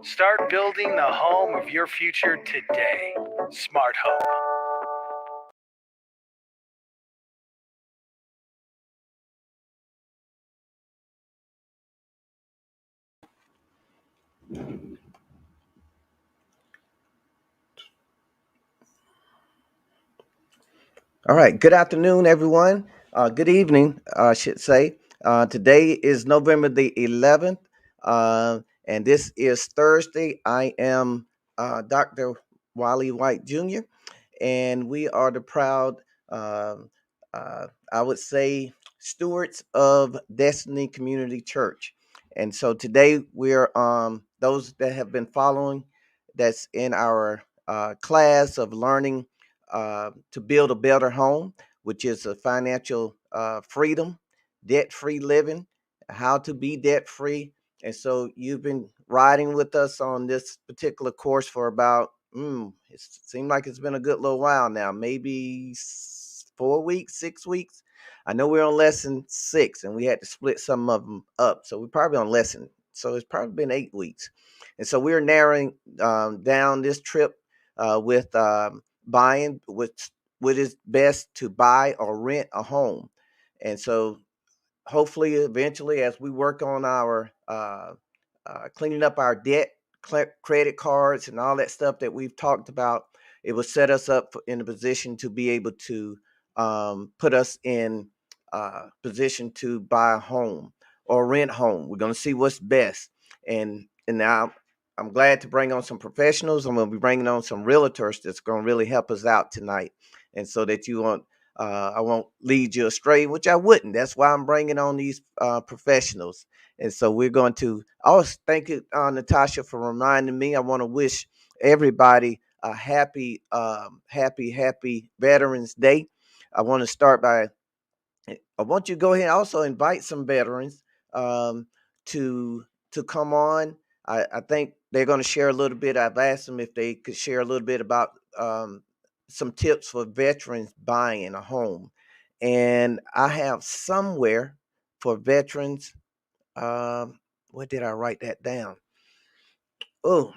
Start building the home of your future today. Smart Home. All right. Good afternoon, everyone. Good evening, I should say. Today is November the 11th, and this is Thursday. I am Dr. Wally White Jr., and we are the proud, uh, I would say, stewards of Destiny Community Church. And so today we're those that have been following that's in our class of learning to build a better home, which is a financial freedom, debt free living, how to be debt free. And so you've been riding with us on this particular course for about, it seemed like it's been a good little while now, maybe 4 weeks, 6 weeks. I know we're on lesson six and we had to split some of them up. So we're probably on lesson. So it's probably been 8 weeks. And so we're narrowing down this trip with buying what is best to buy or rent a home. And so hopefully eventually as we work on our cleaning up our debt, credit cards and all that stuff that we've talked about, it will set us up in a position to be able to put us in position to buy a home or rent home. We're going to see what's best. And now I'm glad to bring on some professionals. I'm going to be bringing on some realtors that's going to really help us out tonight, and so that you won't I won't lead you astray, which I wouldn't. That's why I'm bringing on these professionals. And so we're going to also thank you, Natasha, for reminding me. I want to wish everybody a happy Veterans Day. I want to start by, I want you to go ahead and also invite some veterans um, to come on. I think they're going to share a little bit. I've asked them if they could share a little bit about some tips for veterans buying a home, and I have somewhere for veterans. Where did I write that down? Oh,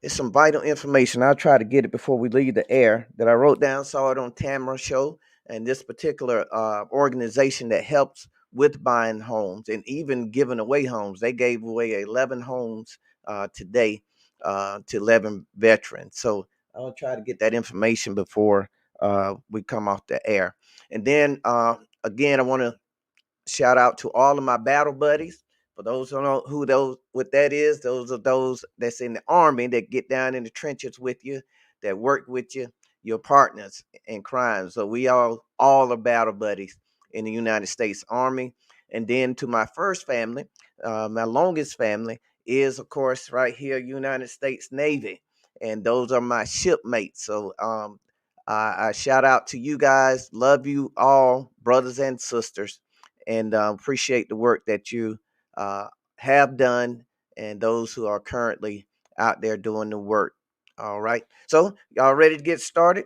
it's some vital information. I'll try to get it before we leave the air that I wrote down. Saw it on Tamara show, and this particular organization that helps with buying homes and even giving away homes. They gave away 11 homes today to 11 veterans. So I'll try to get that information before we come off the air. And then again, I want to shout out to all of my battle buddies. For those who don't know who those what that is, those are those that's in the army that get down in the trenches with you, that work with you, your partners in crime. So we all are battle buddies in the United States Army. And then to my first family, my longest family is of course right here, United States Navy, and those are my shipmates. So I shout out to you guys. Love you all, brothers and sisters, and appreciate the work that you uh, have done and those who are currently out there doing the work. All right. So, y'all ready to get started?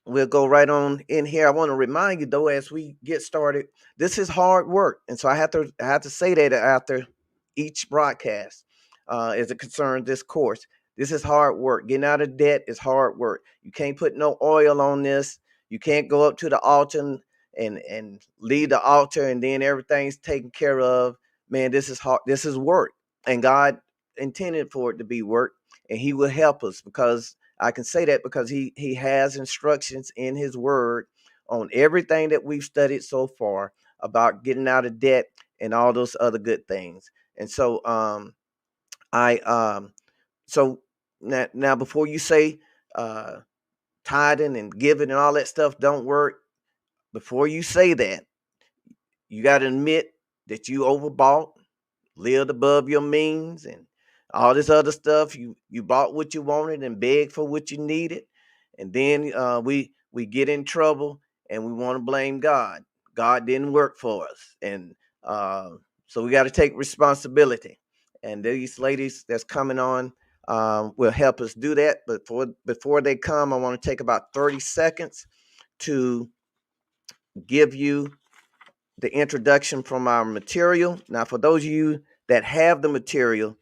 We'll go right on in here. I want to remind you though, as we get started, this is hard work, and so I have to say that after each broadcast, as it concerns this course. This is hard work. Getting out of debt is hard work. You can't put no oil on this. You can't go up to the altar and lead the altar and then everything's taken care of. Man, this is hard. This is work, and God intended for it to be work, and He will help us because I can say that because he has instructions in his word on everything that we've studied so far about getting out of debt and all those other good things. And so I so now before you say uh tithing and giving and all that stuff don't work, before you say that, you got to admit that you overbought, lived above your means, and all this other stuff. You bought what you wanted and begged for what you needed, and then we get in trouble and we want to blame God. God didn't work for us, and uh, so we got to take responsibility. And these ladies that's coming on will help us do that. But before they come, I want to take about 30 seconds to give you the introduction from our material. Now, for those of you that have the material,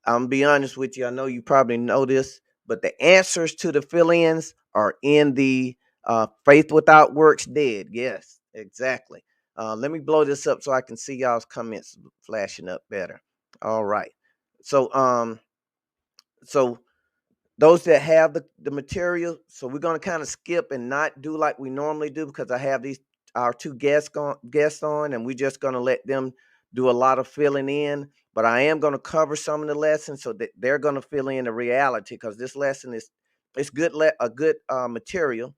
I'm gonna be honest with you. I know you probably know this, but the answers to the fill-ins are in the Faith Without Works Dead. Yes, exactly. Let me blow this up so I can see y'all's comments flashing up better. All right. So so those that have the material, so we're gonna kind of skip and not do like we normally do because I have these our two guests on, and we're just gonna let them do a lot of filling in. But I am gonna cover some of the lessons so that they're gonna fill in the reality because this lesson is it's good a good material.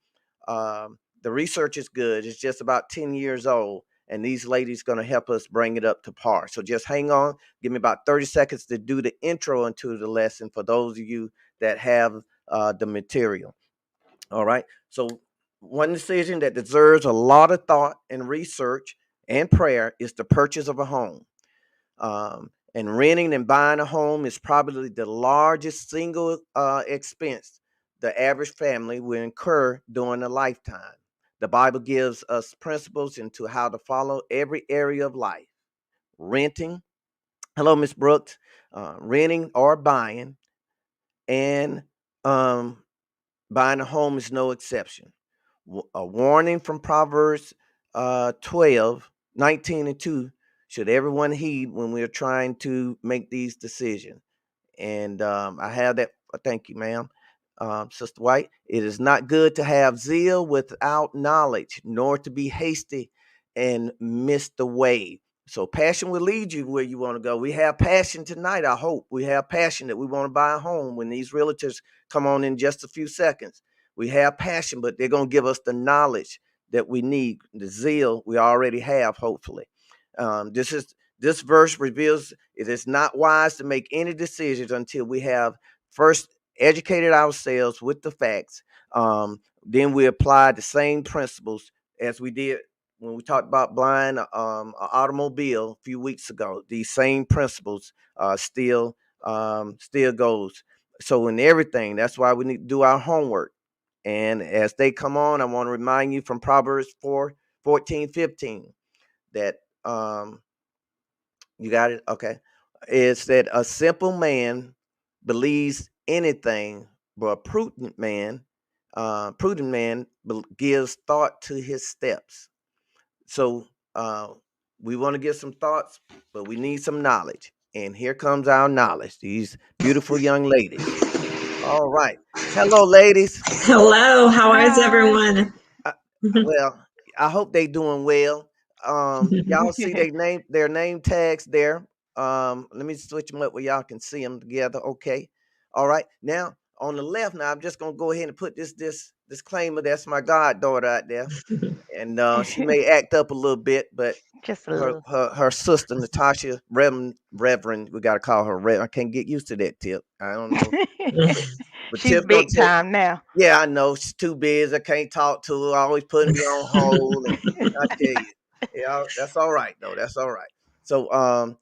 The research is good. It's just about 10 years old, and these ladies gonna help us bring it up to par. So just hang on. Give me about 30 seconds to do the intro into the lesson for those of you that have the material. All right. So, one decision that deserves a lot of thought and research and prayer is the purchase of a home. And renting and buying a home is probably the largest single expense the average family will incur during a lifetime. The Bible gives us principles into how to follow every area of life. Renting, hello, Miss Brooks, renting or buying, and um, buying a home is no exception. A warning from Proverbs 12, 19 and 2 should everyone heed when we're trying to make these decisions. And I have that. Thank you, ma'am. Sister White, it is not good to have zeal without knowledge, nor to be hasty and miss the way. So passion will lead you where you want to go. We have passion tonight. I hope we have passion that we want to buy a home. When these realtors come on in just a few seconds, we have passion, but they're going to give us the knowledge that we need, the zeal we already have. Hopefully, this verse reveals it is not wise to make any decisions until we have first educated ourselves with the facts. Then we apply the same principles as we did when we talked about buying an automobile a few weeks ago. These same principles still goes. So in everything, that's why we need to do our homework. And as they come on, I want to remind you from Proverbs 4, 14, 15 that you got it? Okay. It's that a simple man believes anything, but a prudent man gives thought to his steps. So we want to get some thoughts, but we need some knowledge. And here comes our knowledge. These beautiful young ladies. All right. Hello, ladies. Hello, how is Hi. everyone? Well, I hope they doing well. Y'all see their name tags there. Let me switch them up where y'all can see them together. Okay. All right. Now on the left, now I'm just gonna go ahead and put this disclaimer. That's my goddaughter out there, and she may act up a little bit, but Just a her little. her sister Natasha Reverend, we gotta call her Reverend. I can't get used to that Tip. I don't know, but She's Tip gonna big tell. time now. Yeah, I know she's too busy. I can't talk to her. Always putting me on hold, and I tell you, yeah, that's all right though. That's all right. So,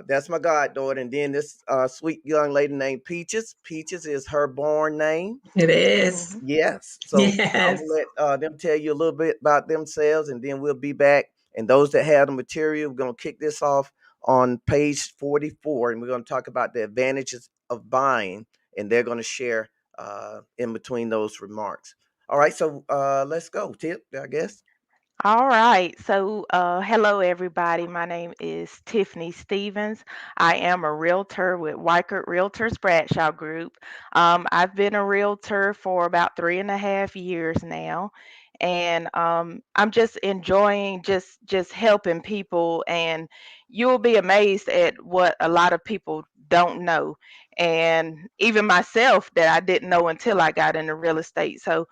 that's my goddaughter, and then this sweet young lady named Peaches. Peaches is her born name. It is. Mhm. Yes. So I'm Yes. gonna let them tell you a little bit about themselves, and then we'll be back. And those that have the material, we're gonna kick this off on page 44, and we're gonna talk about the advantages of buying, and they're gonna share in between those remarks. All right, so let's go. Tip, I guess. All right. So, hello, everybody. My name is Tiffany Stevens. I am a realtor with Weichert Realtors Bradshaw Group. I've been a realtor for about 3.5 years now, and I'm just enjoying just helping people. And you'll be amazed at what a lot of people don't know, and even myself that I didn't know until I got into real estate. So,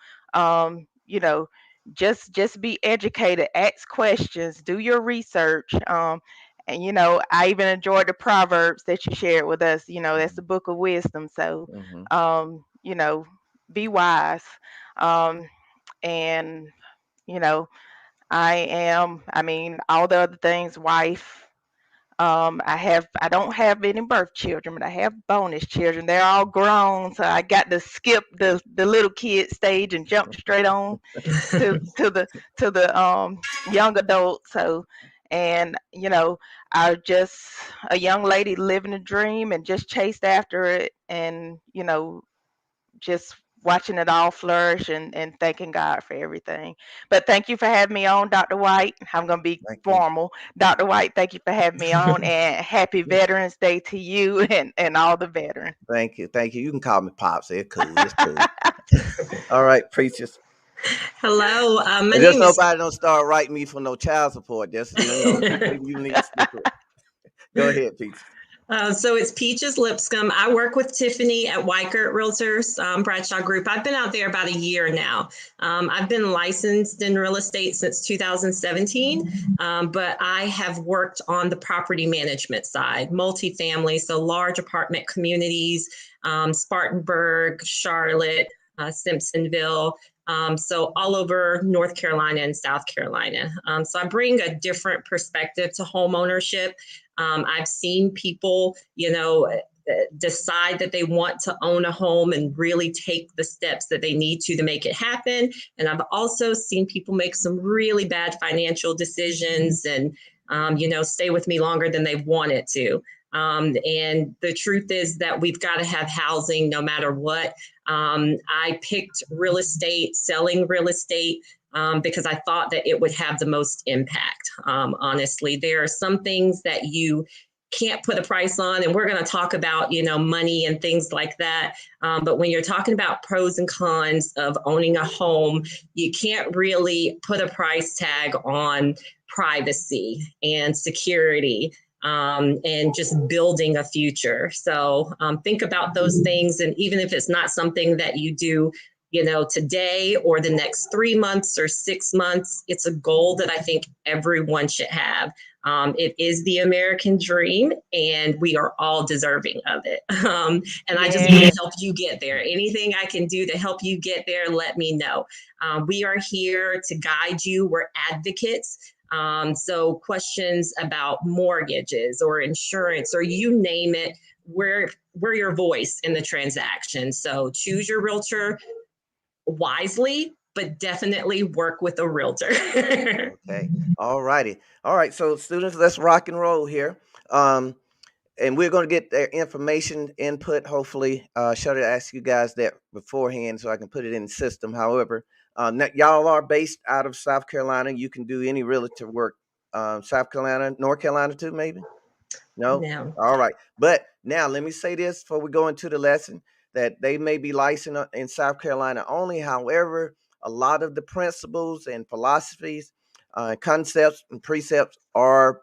you know just be educated, ask questions, do your research. And I even enjoyed the proverbs that you shared with us. That's the book of wisdom. So Mm-hmm. you know be wise. Um and you know I mean, all the other things, wife. I don't have any birth children, but I have bonus children. They're all grown, so I got to skip the little kid stage and jump straight on to the young adult. So, and I just a young lady living a dream and just chased after it, and just watching it all flourish, and thanking God for everything. But thank you for having me on, Dr. White. I'm going to be Thank you. formal. Dr. White, thank you for having me on, and happy Veterans Day to you and all the veterans. Thank you. Thank you. You can call me Pops. It's cool. It's cool. All right, Preachers. Hello, my And just name is. nobody don't start writing me for no child support. Just maybe you need to stick with. Go ahead, Peaches. So it's Peaches Lipscomb. I work with Tiffany at Weichert Realtors Bradshaw Group. I've been out there about a year now. I've been licensed in real estate since 2017, but I have worked on the property management side, multifamily, so large apartment communities, Spartanburg, Charlotte, Simpsonville. So all over North Carolina and South Carolina. So I bring a different perspective to home ownership. I've seen people, decide that they want to own a home and really take the steps that they need to make it happen. And I've also seen people make some really bad financial decisions and, stay with me longer than they wanted to. And the truth is that we've got to have housing no matter what. I picked real estate, selling real estate, because I thought that it would have the most impact. Honestly, there are some things that you can't put a price on, and we're going to talk about, money and things like that. But when you're talking about pros and cons of owning a home, you can't really put a price tag on privacy and security. And just building a future. So think about those things. And even if it's not something that you do, today or the next 3 months or 6 months, it's a goal that I think everyone should have. It is the American dream, and we are all deserving of it. And I just want to help you get there. Anything I can do to help you get there, let me know. We are here to guide you. We're advocates. So questions about mortgages or insurance or you name it, we're your voice in the transaction. So choose your realtor wisely, but definitely work with a realtor. Okay. All righty. All right. So students, let's rock and roll here. And we're going to get their information input. Hopefully, should I ask you guys that beforehand so I can put it in the system. However, y'all are based out of South Carolina. You can do any realtor work. South Carolina, North Carolina too, maybe? No? No. All right. But now let me say this before we go into the lesson, that they may be licensed in South Carolina only. However, a lot of the principles and philosophies, concepts and precepts are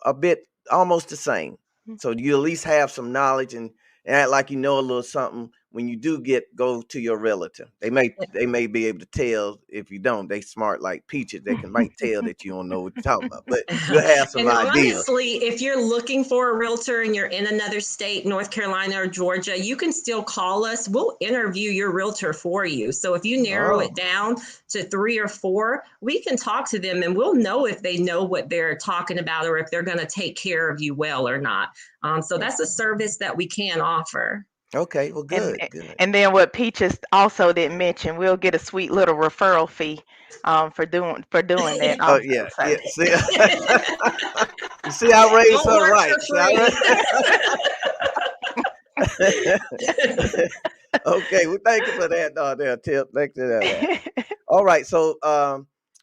a bit almost the same. So you at least have some knowledge and act like you know a little something when you do go to your realtor. They may be able to tell. If you don't, they smart like Peaches. They might tell that you don't know what you're talking about, but you'll have some And ideas. honestly, if you're looking for a realtor and you're in another state, North Carolina or Georgia, you can still call us. We'll interview your realtor for you. So if you narrow it down to 3 or 4, we can talk to them and we'll know if they know what they're talking about or if they're going to take care of you well or not. So that's a service that we can offer. Okay, well, good. And then what Peaches also didn't mention, we'll get a sweet little referral fee for doing that. Oh yeah, yeah. See, you see, I raised her right. Okay, well, thank you for that. There, Tip. Thank you for that. All right, so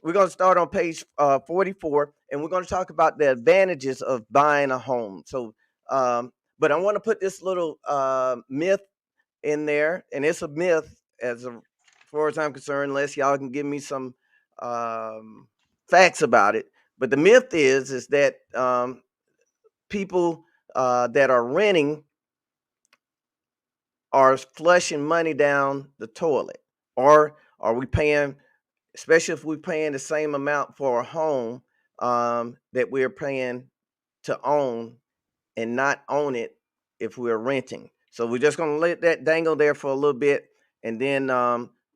we're going to start on page 44, and we're going to talk about the advantages of buying a home. So, but I want to put this little myth in there, and it's a myth as far as I'm concerned, unless y'all can give me some facts about it. But the myth is that people that are renting are flushing money down the toilet, or are we paying, especially if we're paying the same amount for a home that we're paying to own and not own it if we're renting. So we're just going to let that dangle there for a little bit, and then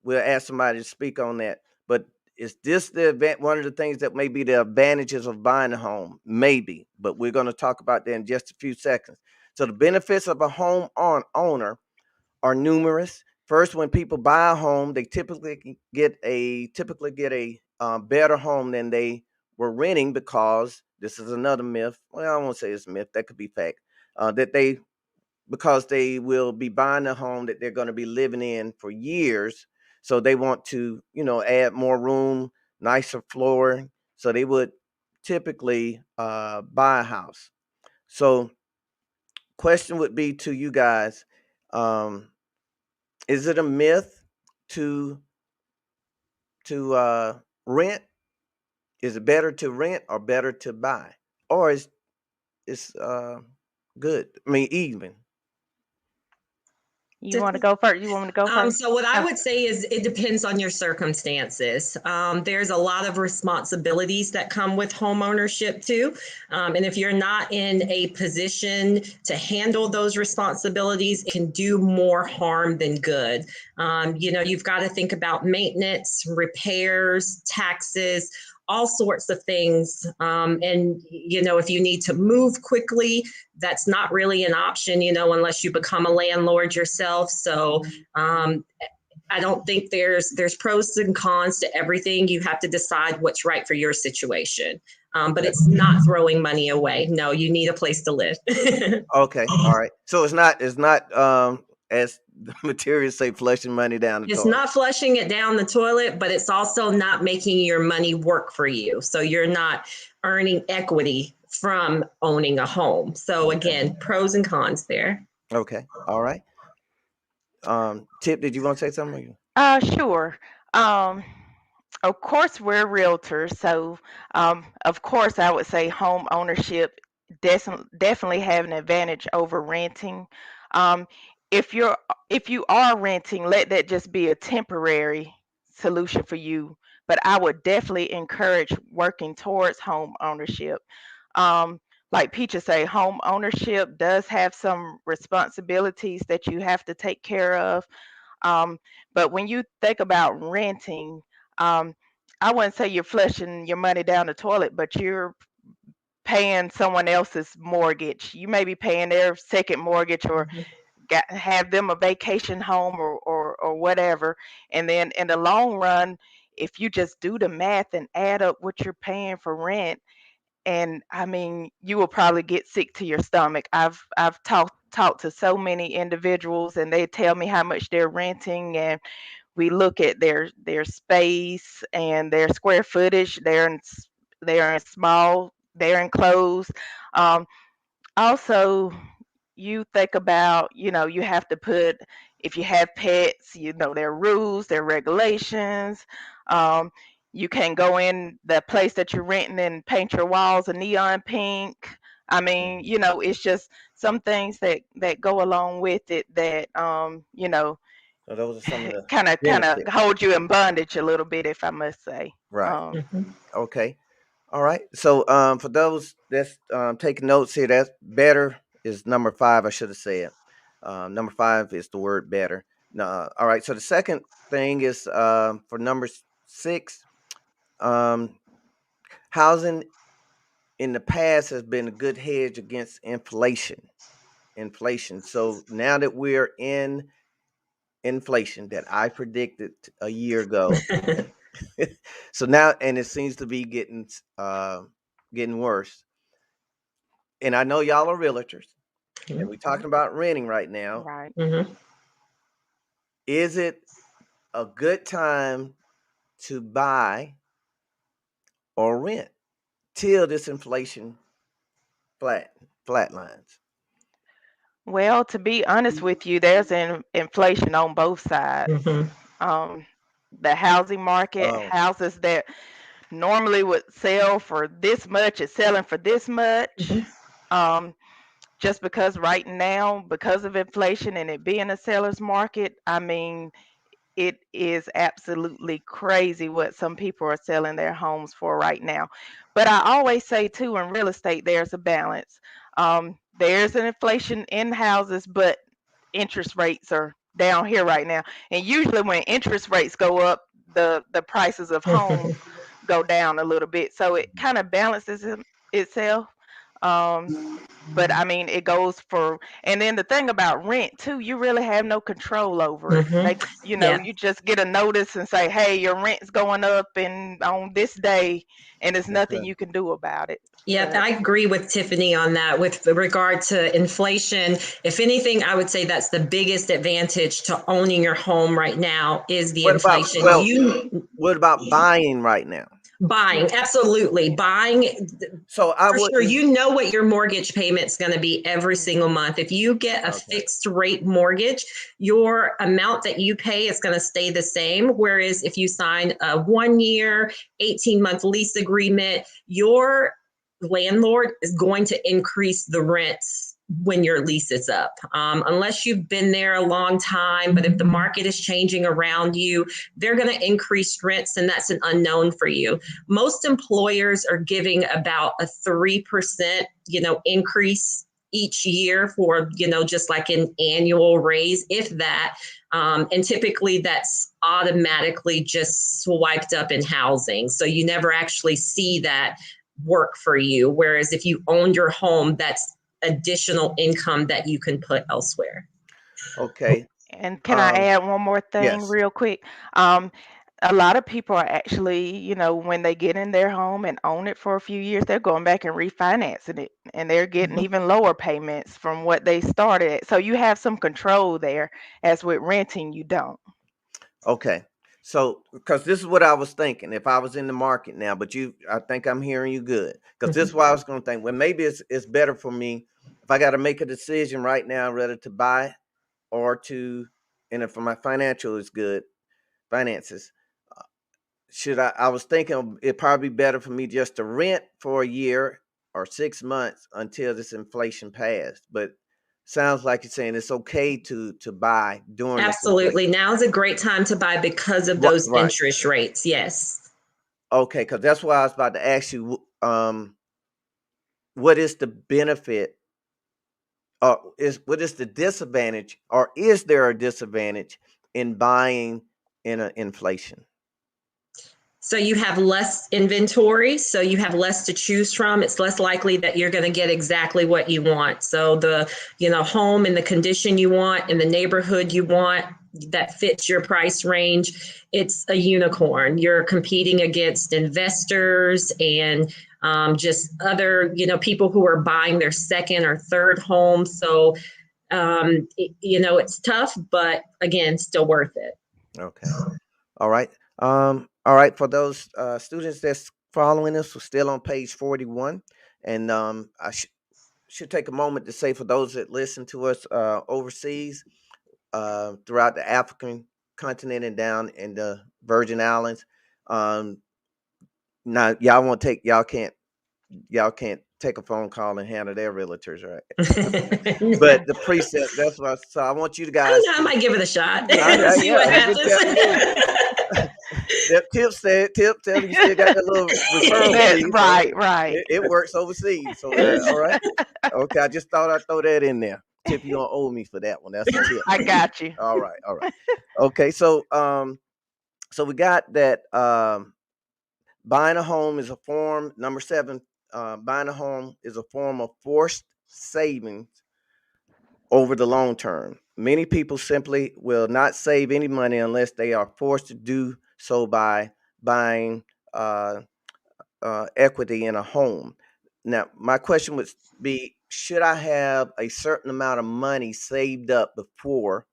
we'll ask somebody to speak on that. But is this one of the things that may be the advantages of buying a home? Maybe, but we're going to talk about that in just a few seconds. So the benefits of a home owner are numerous. First, when people buy a home, they typically get a better home than they were renting because this is another myth. Well, I won't say it's a myth. That could be fact. That because they will be buying a home that they're going to be living in for years, so they want to, add more room, nicer flooring. So they would typically buy a house. So, question would be to you guys: is it a myth to rent? Is it better to rent or better to buy, or is it's good? I mean, even. You want to go first? You want me to go first? So what I Oh, would say is it depends on your circumstances. There's a lot of responsibilities that come with home ownership too. And if you're not in a position to handle those responsibilities, it can do more harm than good. You've got to think about maintenance, repairs, taxes, all sorts of things. If you need to move quickly, that's not really an option, unless you become a landlord yourself. So I don't think there's pros and cons to everything. You have to decide what's right for your situation. But it's not throwing money away. No, you need a place to live. Okay, all right. So it's not as the materials say, flushing money down the It's toilet. not flushing it down the toilet, but it's also not making your money work for you. So you're not earning equity from owning a home. So again, pros and cons there. Okay, all right. Tip, did you want to say something? sure. Um, of course, we're realtors, so of course, I would say home ownership definitely have an advantage over renting. Um, if you're if you are renting, let that just be a temporary solution for you. But I would definitely encourage working towards home ownership. Um, like Peaches say, home ownership does have some responsibilities that you have to take care of. Um, but when you think about renting, um, I wouldn't say you're flushing your money down the toilet, but you're paying someone else's mortgage. You may be paying their second mortgage, or have them a vacation home, or whatever. And then in the long run, if you just do the math and add up what you're paying for rent, and I mean, you will probably get sick to your stomach. I've talked to so many individuals, and they tell me how much they're renting, and we look at their space and their square footage. They're in small, they're enclosed. Um, Also, you think about, you have to put, if you have pets, there are rules, there are regulations. Um, you can't go in the place that you're renting and paint your walls a neon pink. I mean, it's just some things that go along with it that So those are some of the kind of benefits. hold you in bondage a little bit, if I must say. Right. Mhm. Okay. All right. So for those that's taking notes here, that's better is number 5. I should have said. Number 5 is the word better. All right. So the second thing is for number 6. Um, housing in the past has been a good hedge against inflation. So now that we're in inflation that I predicted a year ago, so now, and it seems to be getting worse. And I know y'all are realtors, and we're talking about renting right now. Right. Mhm. Is it a good time to buy or rent till this inflation flatlines? Well, to be honest with you, there's inflation on both sides. Mhm. Um, the housing market, Oh, houses that normally would sell for this much is selling for this much. Mhm. Um, just because right now, because of inflation and it being a seller's market, I mean, it is absolutely crazy what some people are selling their homes for right now. But I always say too, in real estate, there's a balance. There's an inflation in houses, but interest rates are down here right now. And usually when interest rates go up, the prices of homes go down a little bit. So it kind of balances itself. But I mean, it goes for, and then the thing about rent too, you really have no control over it. Hmm. They, you know, Yeah. you just get a notice and say, hey, your rent's going up and on this day, and there's nothing Okay. you can do about it. Yeah, I agree with Tiffany on that. With regard to inflation, if anything, I would say that's the biggest advantage to owning your home right now is the What about, inflation. well, You what about buying right now? buying, absolutely buying So I for sure. wouldn't. You know what your mortgage payment's going to be every single month. If you get a Okay. fixed rate mortgage, your amount that you pay is going to stay the same. Whereas if you sign a 1 year, 18-month lease agreement, your landlord is going to increase the rents when your lease is up, unless you've been there a long time. But if the market is changing around you, they're going to increase rents, and that's an unknown for you. Most employers are giving about a 3%, increase each year for, just like an annual raise, if that. And typically that's automatically just swiped up in housing. So you never actually see that work for you. Whereas if you own your home, that's additional income that you can put elsewhere. Okay. And can I add one more thing Yes. real quick? Um, a lot of people are actually, when they get in their home and own it for a few years, they're going back and refinancing it, and they're getting even lower payments from what they started at. So you have some control there, as with renting, you don't. Okay. So, because this is what I was thinking, if I was in the market now, but I think I'm hearing you good. Because this is what I was going to think. Well, maybe it's better for me if I got to make a decision right now, whether to buy or to, and if my financial is good, finances, I was thinking it'd probably be better for me just to rent for a year or 6 months until this inflation passed. But sounds like you're saying it's okay to buy during this Absolutely. inflation. Now is a great time to buy because of those Right. interest rates. Yes. Okay, because that's why I was about to ask you, what is the benefit, what is the disadvantage, or is there a disadvantage in buying in an inflation? So you have less inventory, so you have less to choose from. It's less likely that you're going to get exactly what you want. So the, home in the condition you want, in the neighborhood you want, that fits your price range, it's a unicorn. You're competing against investors and just other, people who are buying their second or third home. So, it's tough, but again, still worth it. Okay. All right. All right. For those students that's following us, we're still on page 41. And I should take a moment to say, for those that listen to us overseas, throughout the African continent and down in the Virgin Islands, now y'all can't take a phone call and handle their realtors, right? But the precept, that's what. So I want you guys. I might give it a shot. See Yeah, what I'm just telling you. happens. That Tip tell you still got that little referral fee. Right. It works overseas. So all right. Okay, I just thought I'd throw that in there. Tip, you don't owe me for that one. That's a tip. I got you. All right. Okay, so we got that buying a home is a form, number 7, buying a home is a form of forced savings over the long term. Many people simply will not save any money unless they are forced to do so by buying equity in a home. Now, my question would be, should I have a certain amount of money saved up before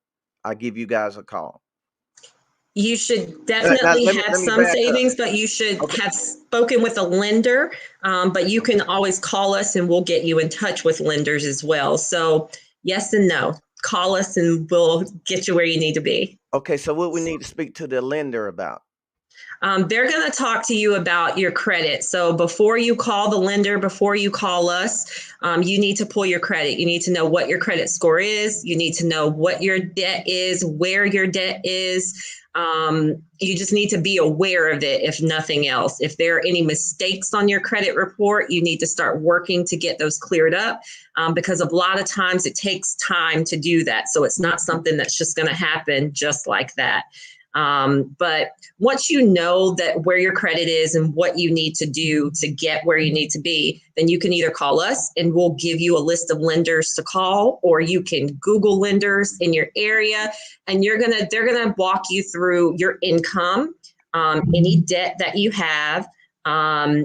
I give you guys a call? You should Now, definitely let have me some back up. savings, but you should Okay. have spoken with a lender. But you can always call us and we'll get you in touch with lenders as well. So yes and no. Call us and we'll get you where you need to be. Okay, so what we need to speak to the lender about? They're going to talk to you about your credit. So before you call the lender, before you call us, you need to pull your credit. You need to know what your credit score is. You need to know what your debt is, where your debt is. You just need to be aware of it, if nothing else. If there are any mistakes on your credit report, you need to start working to get those cleared up, because a lot of times it takes time to do that. So it's not something that's just going to happen just like that. But once you know that where your credit is and what you need to do to get where you need to be, then you can either call us and we'll give you a list of lenders to call, or you can Google lenders in your area, and they're gonna walk you through your income, any debt that you have,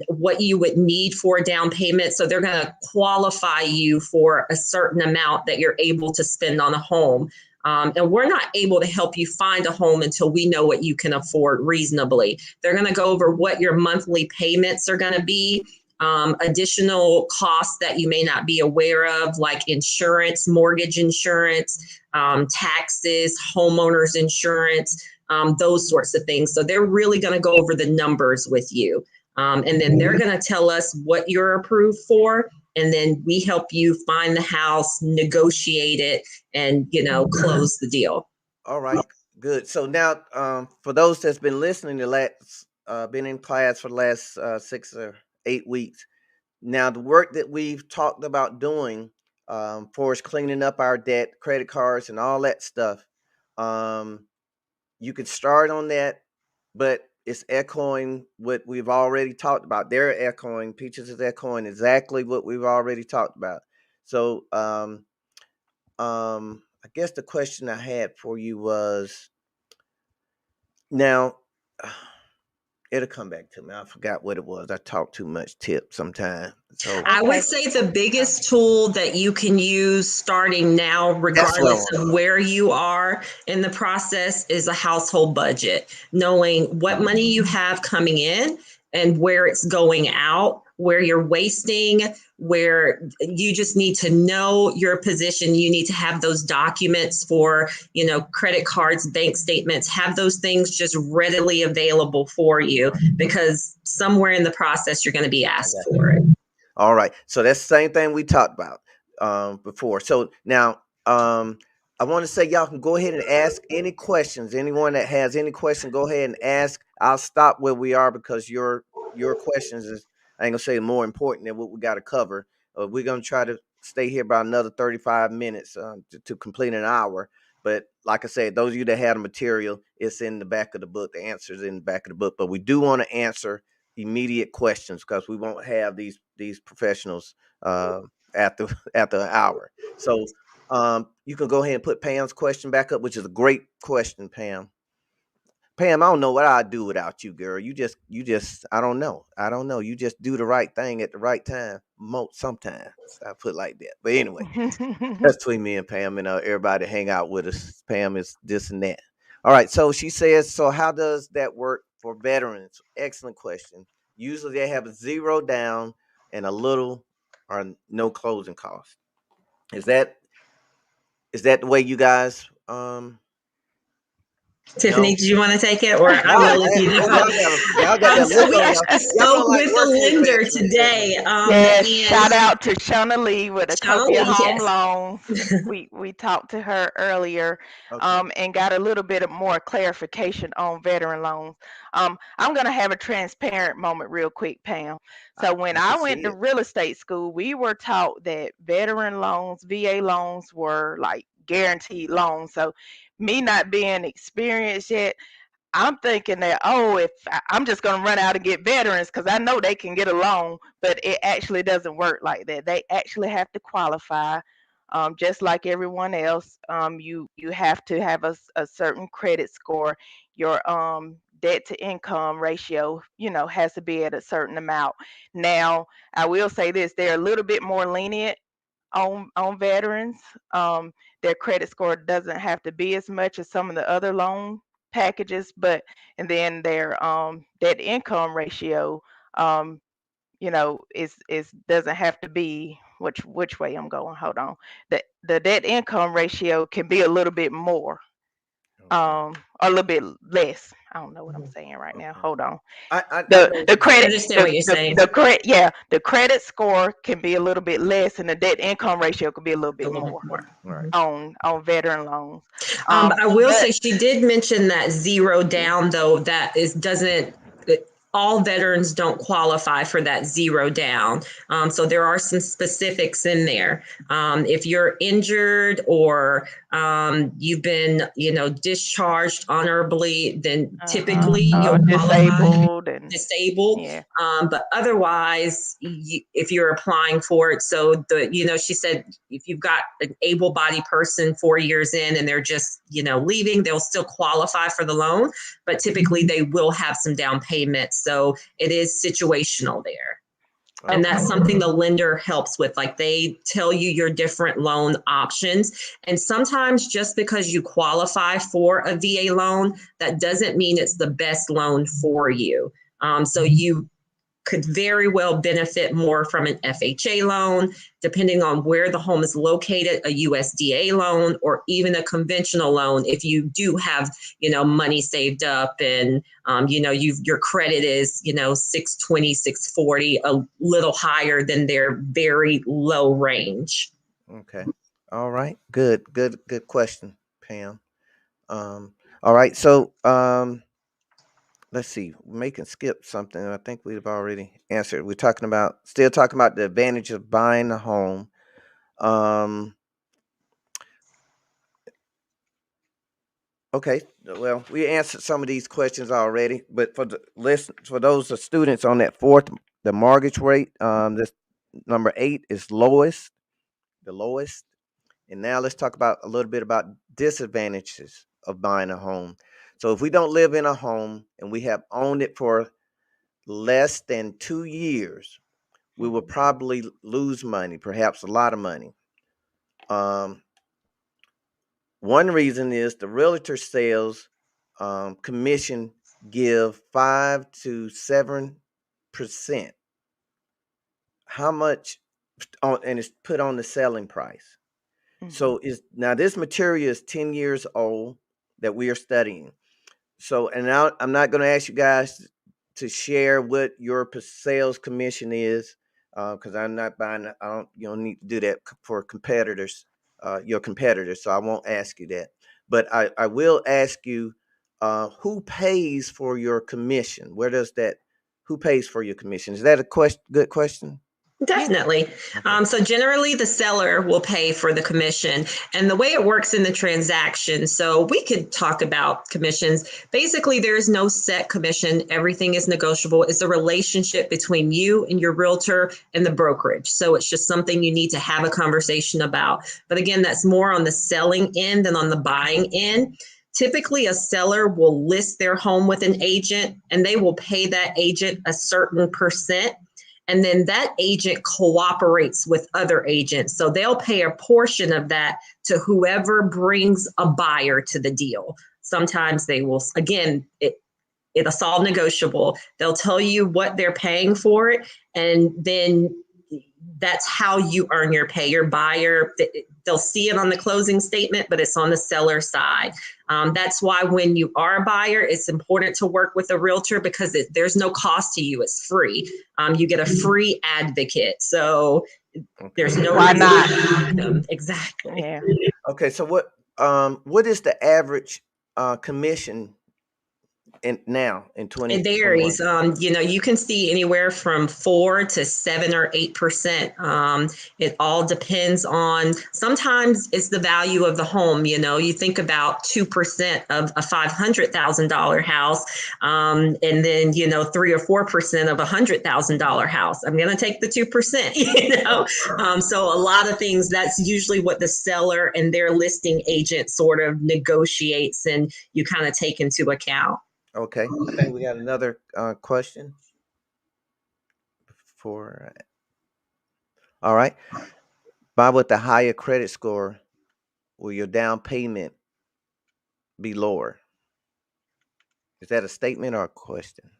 what you would need for a down payment. So they're going to qualify you for a certain amount that you're able to spend on a home. And we're not able to help you find a home until we know what you can afford reasonably. They're going to go over what your monthly payments are going to be, additional costs that you may not be aware of, like insurance, mortgage insurance, taxes, homeowners insurance, those sorts of things. So they're really going to go over the numbers with you. And then they're going to tell us what you're approved for. And then we help you find the house, negotiate it, and, close the deal. All right, good. So now, for those that's been listening been in class for the last 6 or 8 weeks, now the work that we've talked about doing for us cleaning up our debt, credit cards, and all that stuff, you could start on that, but it's echoing what we've already talked about. Peaches is echoing exactly what we've already talked about. So, I guess the question I had for you was, now it'll come back to me. I forgot what it was. I talk too much tip sometimes. So I would say the biggest tool that you can use starting now, regardless of where you are in the process, is a household budget. Knowing what money you have coming in and where it's going out, where you're wasting, where you just need to know your position. You need to have those documents for, credit cards, bank statements, have those things just readily available for you, because somewhere in the process, you're going to be asked for it. All right. So that's the same thing we talked about before. So now I want to say y'all can go ahead and ask any questions. Anyone that has any question, go ahead and ask. I'll stop where we are because your questions is, I ain't gonna say more important than what we got to cover. We're gonna try to stay here about another 35 minutes to complete an hour. But like I said, those of you that have the material, it's in the back of the book. The answer's in the back of the book. But we do want to answer immediate questions because we won't have these professionals after an hour. So you can go ahead and put Pam's question back up, which is a great question, Pam. Pam, I don't know what I'd do without you, girl. You just, I don't know. You just do the right thing at the right time. Sometimes I put it like that. But anyway, that's between me and Pam and everybody hang out with us. Pam is this and that. All right. So she says, so how does that work for veterans? Excellent question. Usually they have a zero down and a little or no closing cost. Is that the way you guys Tiffany, do you want to take it, or I will if you do? So we actually spoke with a lender today. Shout out to Shauna Lee with Utopia Home Loans. We talked to her earlier, and got a little bit of more clarification on veteran loans. I'm going to have a transparent moment real quick, Pam. So when I went to real estate school, we were taught that veteran loans, VA loans, were like guaranteed loans. So me not being experienced yet, I'm thinking that, if I'm just going to run out and get veterans because I know they can get a loan, but it actually doesn't work like that. They actually have to qualify, just like everyone else. You have to have a certain credit score. Your debt to income ratio, has to be at a certain amount. Now, I will say this: they're a little bit more lenient on veterans. Their credit score doesn't have to be as much as some of the other loan packages, and then their debt income ratio, is doesn't have to be which way I'm going. Hold on. The debt income ratio can be a little bit more, or a little bit less. I don't know what I'm saying right now. Hold on. The credit. I understand what you're saying. The credit score can be a little bit less, and the debt income ratio could be a little bit more. Right. on veteran loans. I will say she did mention that zero down, though, that doesn't all veterans don't qualify for that zero down. So there are some specifics in there. If you're injured or you've been, discharged honorably, then typically you'll qualify. Disabled. Yeah. But otherwise, if you're applying for it, so she said if you've got an able-bodied person 4 years in and they're just, leaving, they'll still qualify for the loan, but typically they will have some down payment. So it is situational there. Okay. And that's something the lender helps with. Like they tell you your different loan options. And sometimes just because you qualify for a VA loan, that doesn't mean it's the best loan for you. So you could very well benefit more from an FHA loan, depending on where the home is located, a USDA loan, or even a conventional loan if you do have, money saved up and, your credit is, 620, 640, a little higher than their very low range. Okay. All right. Good question, Pam. All right. So, let's see, we can skip something. I think we've already answered. We're still talking about the advantage of buying a home. Okay, well, we answered some of these questions already, but for those students on that the mortgage rate, this number 8 is the lowest. And now let's talk about a little bit about disadvantages of buying a home. So if we don't live in a home and we have owned it for less than 2 years, we will probably lose money, perhaps a lot of money. One reason is the realtor sales commission give 5 to 7%. How much and it's put on the selling price. Mm-hmm. So now this material is 10 years old that we are studying. So, and now I'm not going to ask you guys to share what your sales commission is, because I'm not buying. You don't need to do that for competitors, your competitors. So I won't ask you that. But I will ask you, who pays for your commission? Who pays for your commission? Is that a good question? Definitely. So generally the seller will pay for the commission, and the way it works in the transaction. So we could talk about commissions. Basically, there is no set commission. Everything is negotiable. It's a relationship between you and your realtor and the brokerage. So it's just something you need to have a conversation about. But again, that's more on the selling end than on the buying end. Typically, a seller will list their home with an agent, and they will pay that agent a certain percent. And then that agent cooperates with other agents. So they'll pay a portion of that to whoever brings a buyer to the deal. Sometimes they will, again, it's all negotiable. They'll tell you what they're paying for it. And then that's how you earn your pay. Your buyer, they'll see it on the closing statement, but it's on the seller side. That's why when you are a buyer, it's important to work with a realtor because there's no cost to you. It's free. You get a free advocate. So there's no why reason not? to have them. Exactly. Yeah. Okay. So what is the average commission in 2020? It varies. You can see anywhere from 4 to 7 or 8%. It all depends on, sometimes it's the value of the home. You think about 2% of a $500,000 house, and then 3 or 4% of a $100,000 house. I'm going to take the 2%. So a lot of things, that's usually what the seller and their listing agent sort of negotiates, and you kind of take into account. Okay, I think we got another question. All right. Buy with a higher credit score, will your down payment be lower? Is that a statement or a question?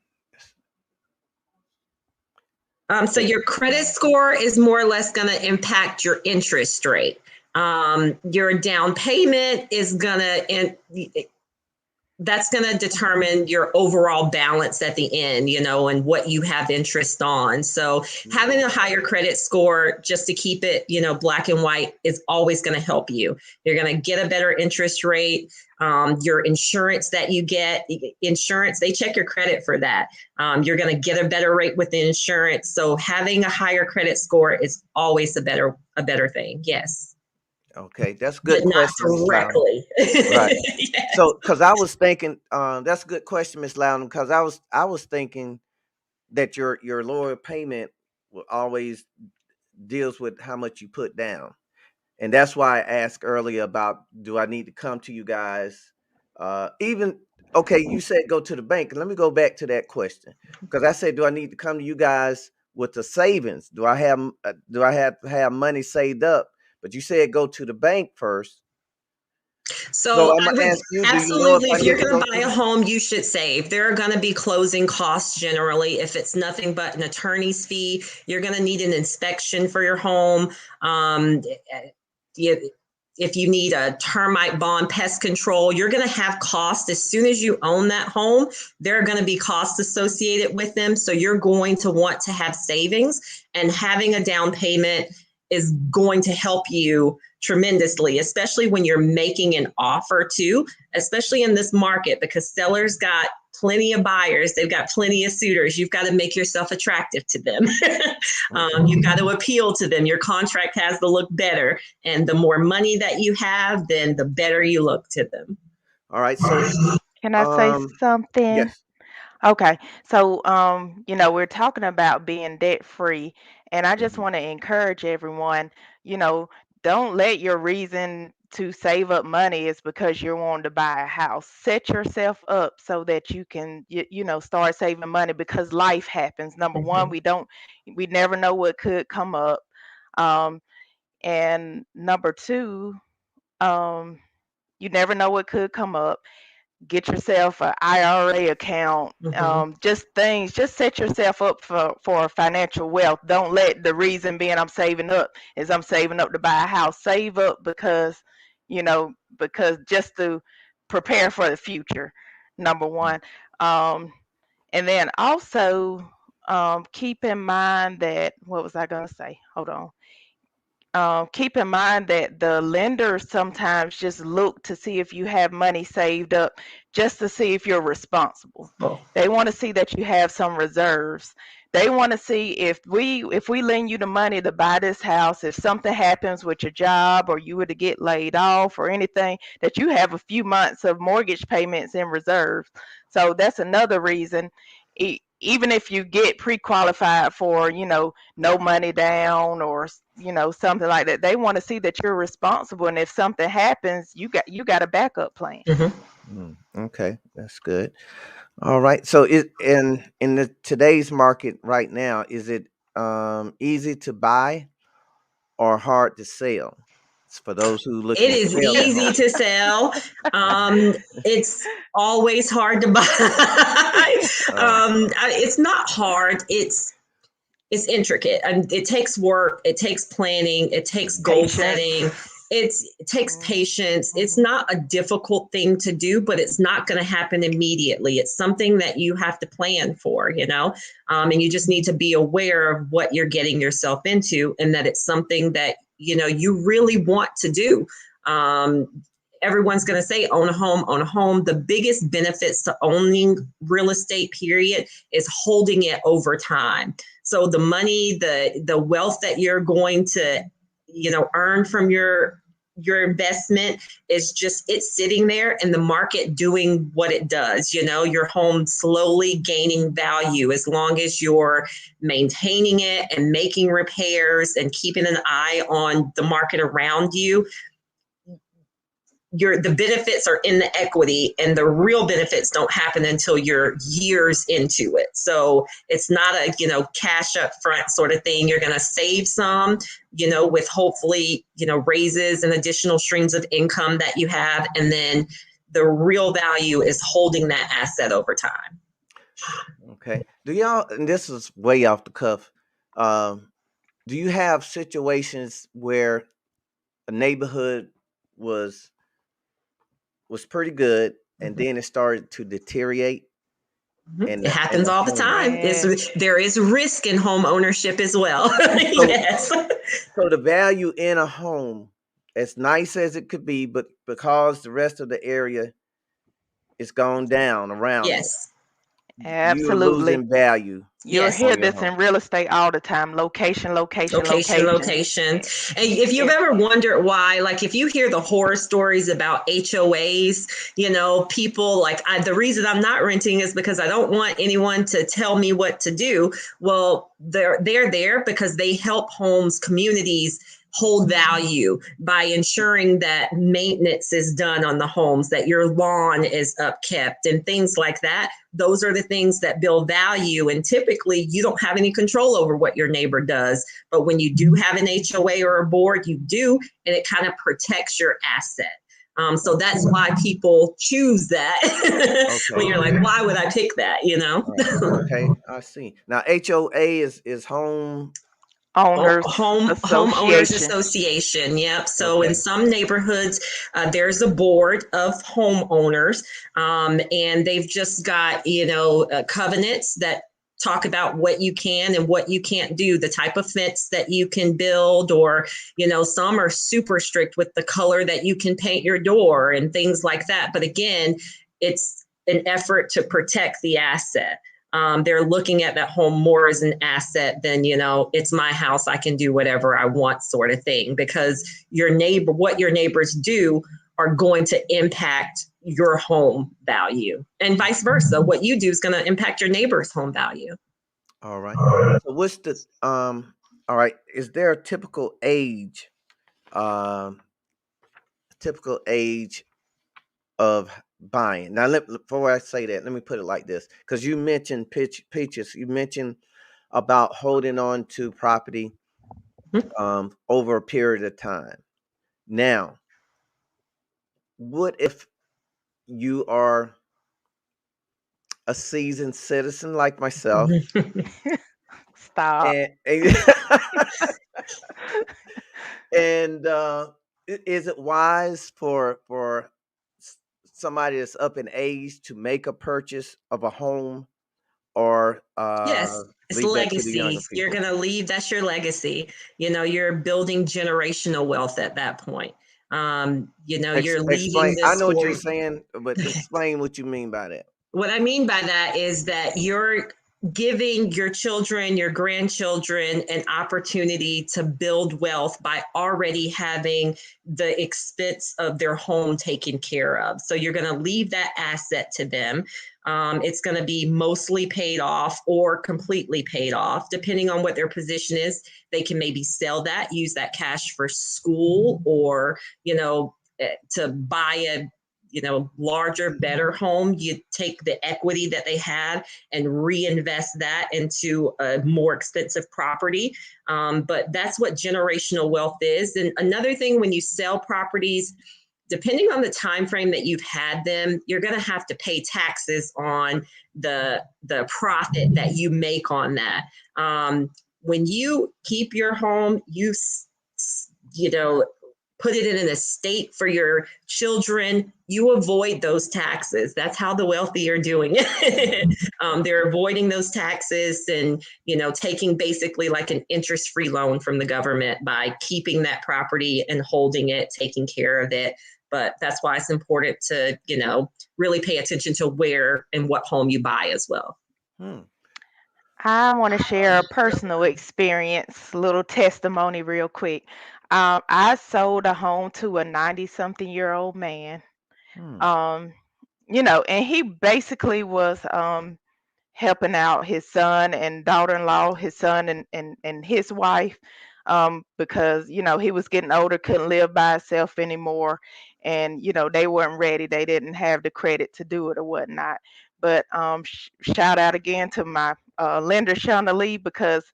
So your credit score is more or less going to impact your interest rate. Your down payment is going to that's going to determine your overall balance at the end, and what you have interest on. So having a higher credit score, just to keep it, black and white, is always going to help you. You're going to get a better interest rate. Your insurance that you get, they check your credit for that. You're going to get a better rate with the insurance. So having a higher credit score is always a better thing. Yes. Okay, that's a But good not question, Ms. Loudon. directly. Right. Yes. So, because I was thinking, that's a good question, Ms. Loudon, because I was thinking that your lower payment will always deals with how much you put down, and that's why I asked earlier about, do I need to come to you guys? Even okay, you said go to the bank. Let me go back to that question, because I said, do I need to come to you guys with the savings? Do I have to have money saved up? But you said go to the bank first. So So I'm I gonna would ask you, do you know if absolutely, I if you're need to going go to buy to a home, you should save. There are going to be closing costs generally. If it's nothing but an attorney's fee, you're going to need an inspection for your home. You, if you need a termite bond, pest control, you're going to have costs as soon as you own that home. There are going to be costs associated with them. So you're going to want to have savings, and having a down payment is going to help you tremendously, especially when you're making an offer too, especially in this market, because sellers got plenty of buyers. They've got plenty of suitors. You've got to make yourself attractive to them. You've got to appeal to them. Your contract has to look better. And the more money that you have, then the better you look to them. All right, so Can I say something? yes. Okay. So, we're talking about being debt free, and I just Mhm. want to encourage everyone, you know, don't let your reason to save up money is because you're wanting to buy a house. Set yourself up so that you can, start saving money, because life happens. Number one, Mhm. we never know what could come up. Um, and number two, um, you never know what could come up. Get yourself an IRA account. Mhm. Just set yourself up for financial wealth. Don't let the reason being I'm saving up is I'm saving up to buy a house. Save up because just to prepare for the future, number one. Um, and then also, keep in mind that, what was I going to say? Hold on. Keep in mind that the lenders sometimes just look to see if you have money saved up, just to see if you're responsible. Oh. They want to see that you have some reserves. They want to see if we lend you the money to buy this house, if something happens with your job or you were to get laid off or anything, that you have a few months of mortgage payments in reserves. So that's another reason. Even if you get pre-qualified for, no money down, or something like that, they want to see that you're responsible, and if something happens, you got a backup plan. Mhm. Okay, that's good. All right. So in the today's market right now, is it easy to buy or hard to sell? It's for those who It looking to is sell their easy home. to sell. It's always hard to buy. Uh, It's not hard. It's intricate, and it takes work. It takes planning. It takes goal Patience. setting. It takes patience. It's Mhm. not a difficult thing to do, but it's not going to happen immediately. It's something that you have to plan for, and you just need to be aware of what you're getting yourself into, and that it's something that you really want to do. Um, Everyone's going to say own a home, own a home. The biggest benefits to owning real estate, period, is holding it over time. So the money, the wealth that you're going to, earn from your investment is just, it's sitting there and the market doing what it does. Your home slowly gaining value as long as you're maintaining it and making repairs and keeping an eye on the market around you. The benefits are in the equity, and the real benefits don't happen until you're years into it. So it's not a cash up front sort of thing. You're going to save some, with hopefully raises and additional streams of income that you have, and then the real value is holding that asset over time. okay. Do y'all? And this is way off the cuff. Um, do you have situations where a neighborhood was pretty good, and Mhm. then it started to deteriorate, and It and happens the all the home. time. Yes. There is risk in home ownership as well. So Yes. so the value in a home, as nice as it could be, but because the rest of the area is gone down around it, Yes. you're Absolutely. losing value You'll Yes. on hear your this home. in real estate all the time. Location, location, Location, location. location. And Eh, if you've Yes. ever wondered why, like if you hear the horror stories about HOAs, people like the reason I'm not renting is because I don't want anyone to tell me what to do. Well, they're there because they help homes, communities hold value by ensuring that maintenance is done on the homes, that your lawn is upkept and things like that. Those are the things that build value. And typically, you don't have any control over what your neighbor does. But when you do have an HOA or a board, you do, and it kind of protects your asset. So Okay. that's why people choose that. When Okay. you're like, why would I pick that? Okay. I see. Now HOA is home. Owners Homeowners Association. Association. Yep. So in Okay. some neighborhoods, there's a board of homeowners, and they've just got covenants that talk about what you can and what you can't do, the type of fence that you can build, or some are super strict with the color that you can paint your door and things like that. But again, it's an effort to protect the asset. They're looking at that home more as an asset than, it's my house, I can do whatever I want sort of thing, because what your neighbors do are going to impact your home value, and vice versa. What you do is going to impact your neighbor's home value. All right. So what's the all right, is there a um typical age of buying? Now before I say that, let me put it like this, because you mentioned Peaches, you mentioned about holding on to property over a period of time. Now, what if you are a seasoned citizen like myself, Stop. and and is it wise for somebody that's up in age to make a purchase of a home, or Yes, it's leave that to the legacy. younger You're people? going to leave, that's your legacy. You're building generational wealth at that point. You're leaving Explain. I this know what you're for. saying, but explain what you mean by that. What I mean by that is that you're giving your children, your grandchildren, an opportunity to build wealth by already having the expense of their home taken care of. So you're going to leave that asset to them. It's going to be mostly paid off or completely paid off, depending on what their position is. They can maybe sell that, use that cash for school, or, to buy a larger, better home. You take the equity that they had and reinvest that into a more expensive property. But that's what generational wealth is. And another thing, when you sell properties, depending on the time frame that you've had them, you're going to have to pay taxes on the profit that you make on that. When you keep your home, you know put it in an estate for your children, you avoid those taxes. That's how the wealthy are doing it. They're avoiding those taxes and, taking basically like an interest-free loan from the government by keeping that property and holding it, taking care of it. But that's why it's important to, really pay attention to where and what home you buy as well. Hmm. I want to share a personal experience, little testimony real quick. I sold a home to a 90-something-year-old man. Hmm. Um, and he basically was helping out his son and daughter-in-law, his son and his wife, because he was getting older, couldn't live by himself anymore, and they weren't ready, they didn't have the credit to do it or whatnot. But shout out again to my lender, Shauna Lee, because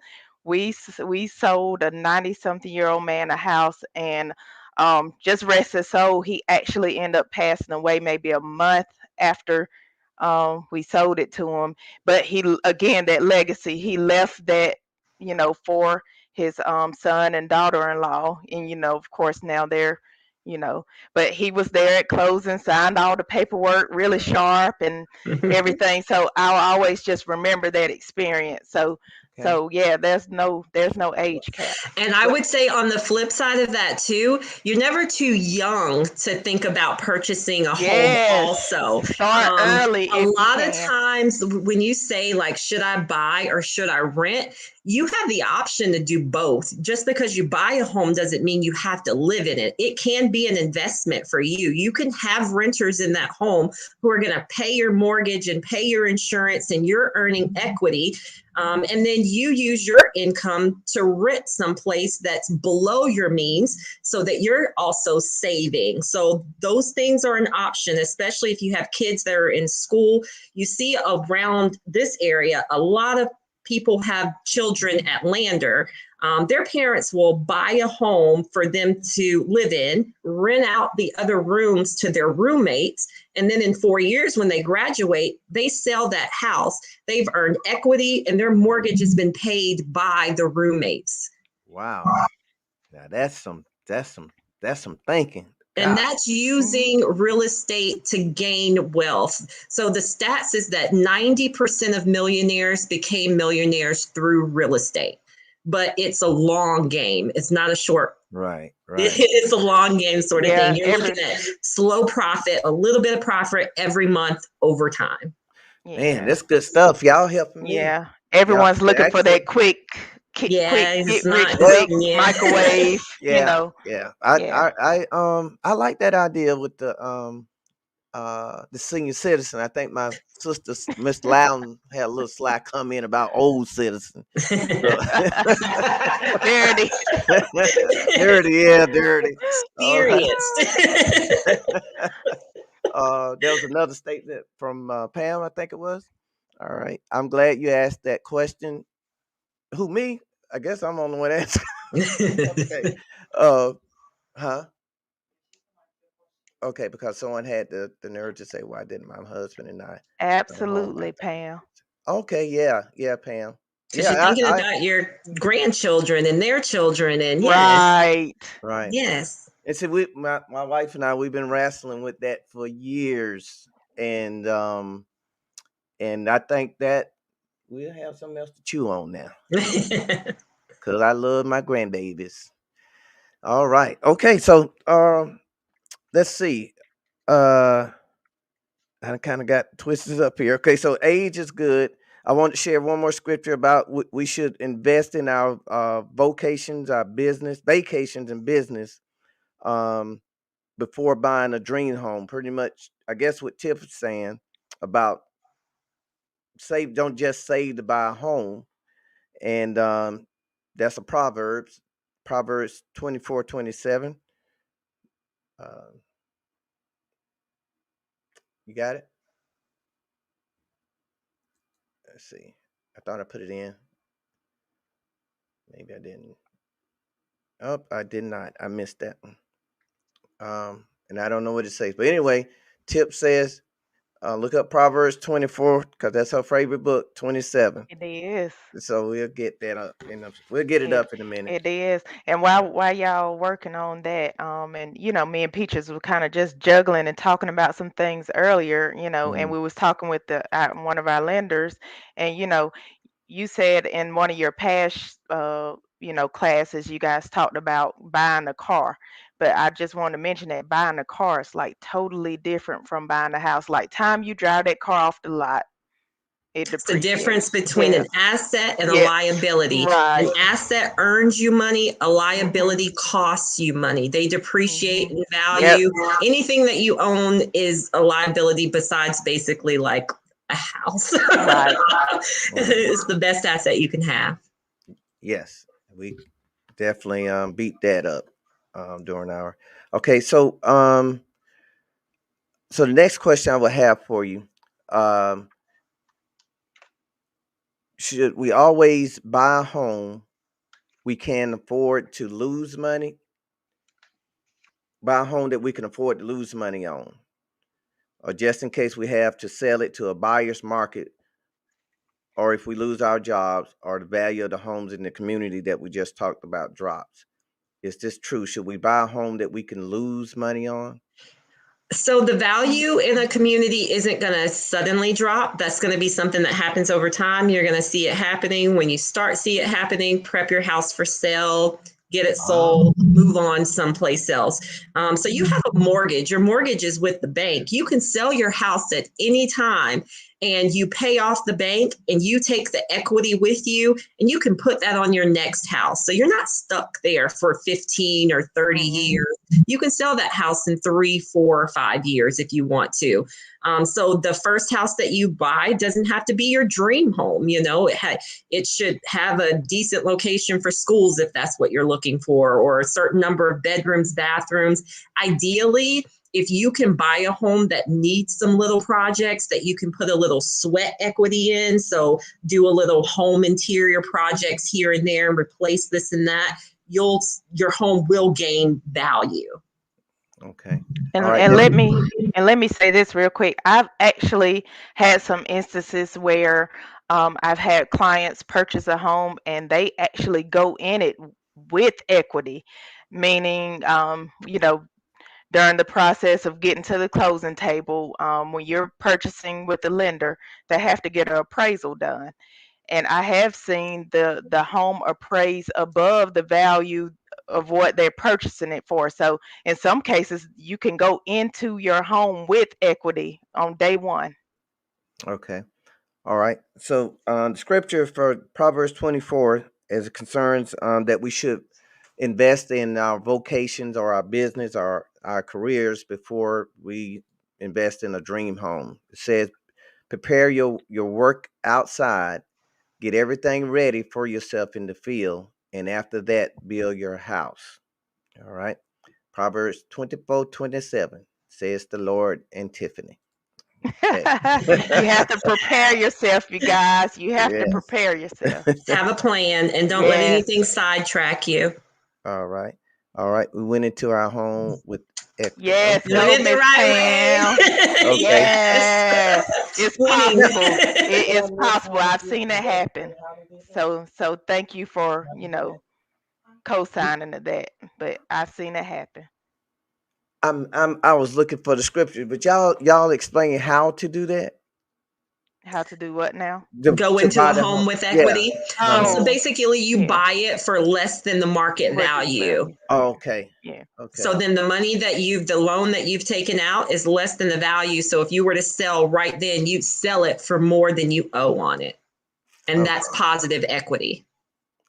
we sold a 90-something-year-old man a house, and just rest his soul, he actually ended up passing away maybe a month after we sold it to him. But again, that legacy, he left that, for his son and daughter-in-law, and of course now they're you know. But he was there at closing, signed all the paperwork really sharp and everything. So I'll always just remember that experience. So Okay. yeah, there's no age cap. And I would say on the flip side of that too, you're never too young to think about purchasing a home Yes. also. Start early A if you lot of can. times when you say like, should I buy or should I rent? You have the option to do both. Just because you buy a home doesn't mean you have to live in it. It can be an investment for you. You can have renters in that home who are going to pay your mortgage and pay your insurance, and you're earning equity. And then you use your income to rent someplace that's below your means so that you're also saving. So those things are an option, especially if you have kids that are in school. You see around this area, a lot of people have children at Lander. Their parents will buy a home for them to live in, rent out the other rooms to their roommates, and then in 4 years, when they graduate, they sell that house. They've earned equity and their mortgage has been paid by the roommates. Wow. Now that's some thinking. And God. that's using real estate to gain wealth. So the stats is that 90% of millionaires became millionaires through real estate. But it's a long game. It's not a short. Right. It's a long game sort of Yeah, thing. You're looking at slow profit, a little bit of profit every month over time. Man, Yeah. that's good stuff. Y'all helping me. Yeah. Everyone's looking for that quick Yeah, get it's rich not. quick Yeah. microwave, you Yeah, know. yeah. Yeah. I like that idea with the senior citizen. I think my sister Miss Loudon had a little sly comment about old citizen. So- Dirty. dirty. Experienced. There was another statement from Pam, I think it was. All right. I'm glad you asked that question. Who, me? I guess I'm on the one answer. Okay. Huh? Okay, because someone had the nerve to say, why didn't my husband and I go home Absolutely, after? Pam. Okay, yeah, Pam. Because you're Yeah, thinking about your grandchildren and their children, and yes, Right. right. yes. And see, my wife and I, we've been wrestling with that for years, and I think that we'll have something else to chew on now, because I love my grandbabies. All right, okay, so let's see. I kind of got twisted up here. Okay, so age is good. I want to share one more scripture about we should invest in our vocations, our business, vacations, and business um, before buying a dream home. Pretty much, I guess what Tiff is saying about save. Don't just save to buy a home, and that's a Proverbs 24:27. Uh, you got it. Let's see. I thought I put it in. Maybe I didn't. Oh, I did not. I missed that one. And I don't know what it says. But anyway, Tip says, look up Proverbs 24, because that's her favorite book, 27. It is. So we'll get that up. We'll get it It up in a minute. it is. And while y'all working on that, and me and Peaches were kind of just juggling and talking about some things earlier, and we was talking with one of our lenders, and you said in one of your past classes you guys talked about buying a car, but I just want to mention that buying a car is like totally different from buying a house. Like time you drive that car off the lot, it It's the difference depreciates. between Yes. an asset and a Yeah. liability. Right. An asset earns you money, a liability costs you money. They depreciate in value. Anything that you own is a liability besides basically like a house. Right. It's the best asset you can have. Yes, we definitely beat that up during our. Okay, so the next question I would have for you, should we always buy a home we can afford to lose money? Buy a home that we can afford to lose money on, or just in case we have to sell it to a buyer's market, or if we lose our jobs, or the value of the homes in the community that we just talked about drops. Is this true? Should we buy a home that we can lose money on? So the value in a community isn't going to suddenly drop. That's going to be something that happens over time. You're going to see it happening. When you see it happening, prep your house for sale, get it sold, move on someplace else. So you have a mortgage. Your mortgage is with the bank. You can sell your house at any time and you pay off the bank and you take the equity with you and you can put that on your next house. So you're not stuck there for 15 or 30 years. You can sell that house in 3, 4, or 5 years if you want to. So the first house that you buy doesn't have to be your dream home. You know, it should have a decent location for schools if that's what you're looking for, or a certain number of bedrooms, bathrooms. Ideally, if you can buy a home that needs some little projects that you can put a little sweat equity in, so do a little home interior projects here and there and replace this and that, your home will gain value. Okay. And, All right. and let me say this real quick. I've actually had some instances where I've had clients purchase a home and they actually go in it with equity, meaning during the process of getting to the closing table, when you're purchasing with the lender, they have to get an appraisal done. And I have seen the home appraise above the value of what they're purchasing it for. So in some cases, you can go into your home with equity on day one. Okay. All right. So the scripture for Proverbs 24 as it concerns that we should invest in our vocations or our business or our careers before we invest in a dream home. It says, prepare your work outside, get everything ready for yourself in the field, and after that, build your house. All right. Proverbs 24:27 says the Lord and Tiffany. Okay. You have to prepare yourself, you guys. You have to Yes. prepare yourself. Have a plan and don't let Yes. anything sidetrack you. All right. All right. We went into our home with equity. Yes, Okay. go Doing it the Miss right Pam. way. Okay. Yes, it's Winning. possible. It is possible. I've seen it happen. So thank you for co-signing to that. But I've seen it happen. I was looking for the scripture, but y'all explain how to do that. How to do what now? Go To into buy a the home with Yeah. equity. So Oh, basically, you yeah. buy it for less than the market What- value. Oh, okay. Yeah. Okay. So then the money that the loan that you've taken out is less than the value. So if you were to sell right then, you'd sell it for more than you owe on it. And Okay. that's positive equity.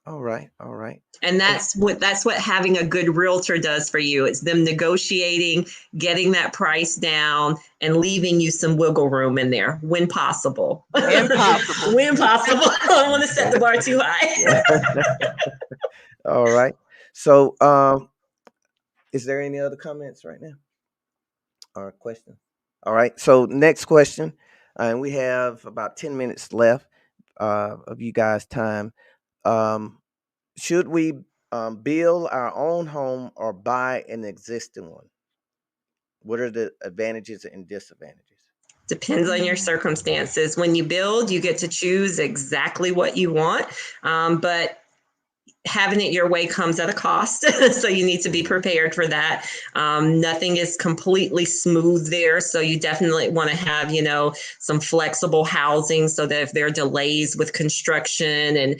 All right. All right. And that's what having a good realtor does for you. It's them negotiating, getting that price down, and leaving you some wiggle room in there when possible. Impossible. When possible. I don't want to set the bar too high. All right. So, is there any other comments right now or questions? All right. So, next question, and we have about 10 minutes left of you guys' time. Should we build our own home or buy an existing one? What are the advantages and disadvantages? Depends on your circumstances. When you build, you get to choose exactly what you want. But having it your way comes at a cost. So you need to be prepared for that. Nothing is completely smooth there. So you definitely want to have, some flexible housing so that if there are delays with construction and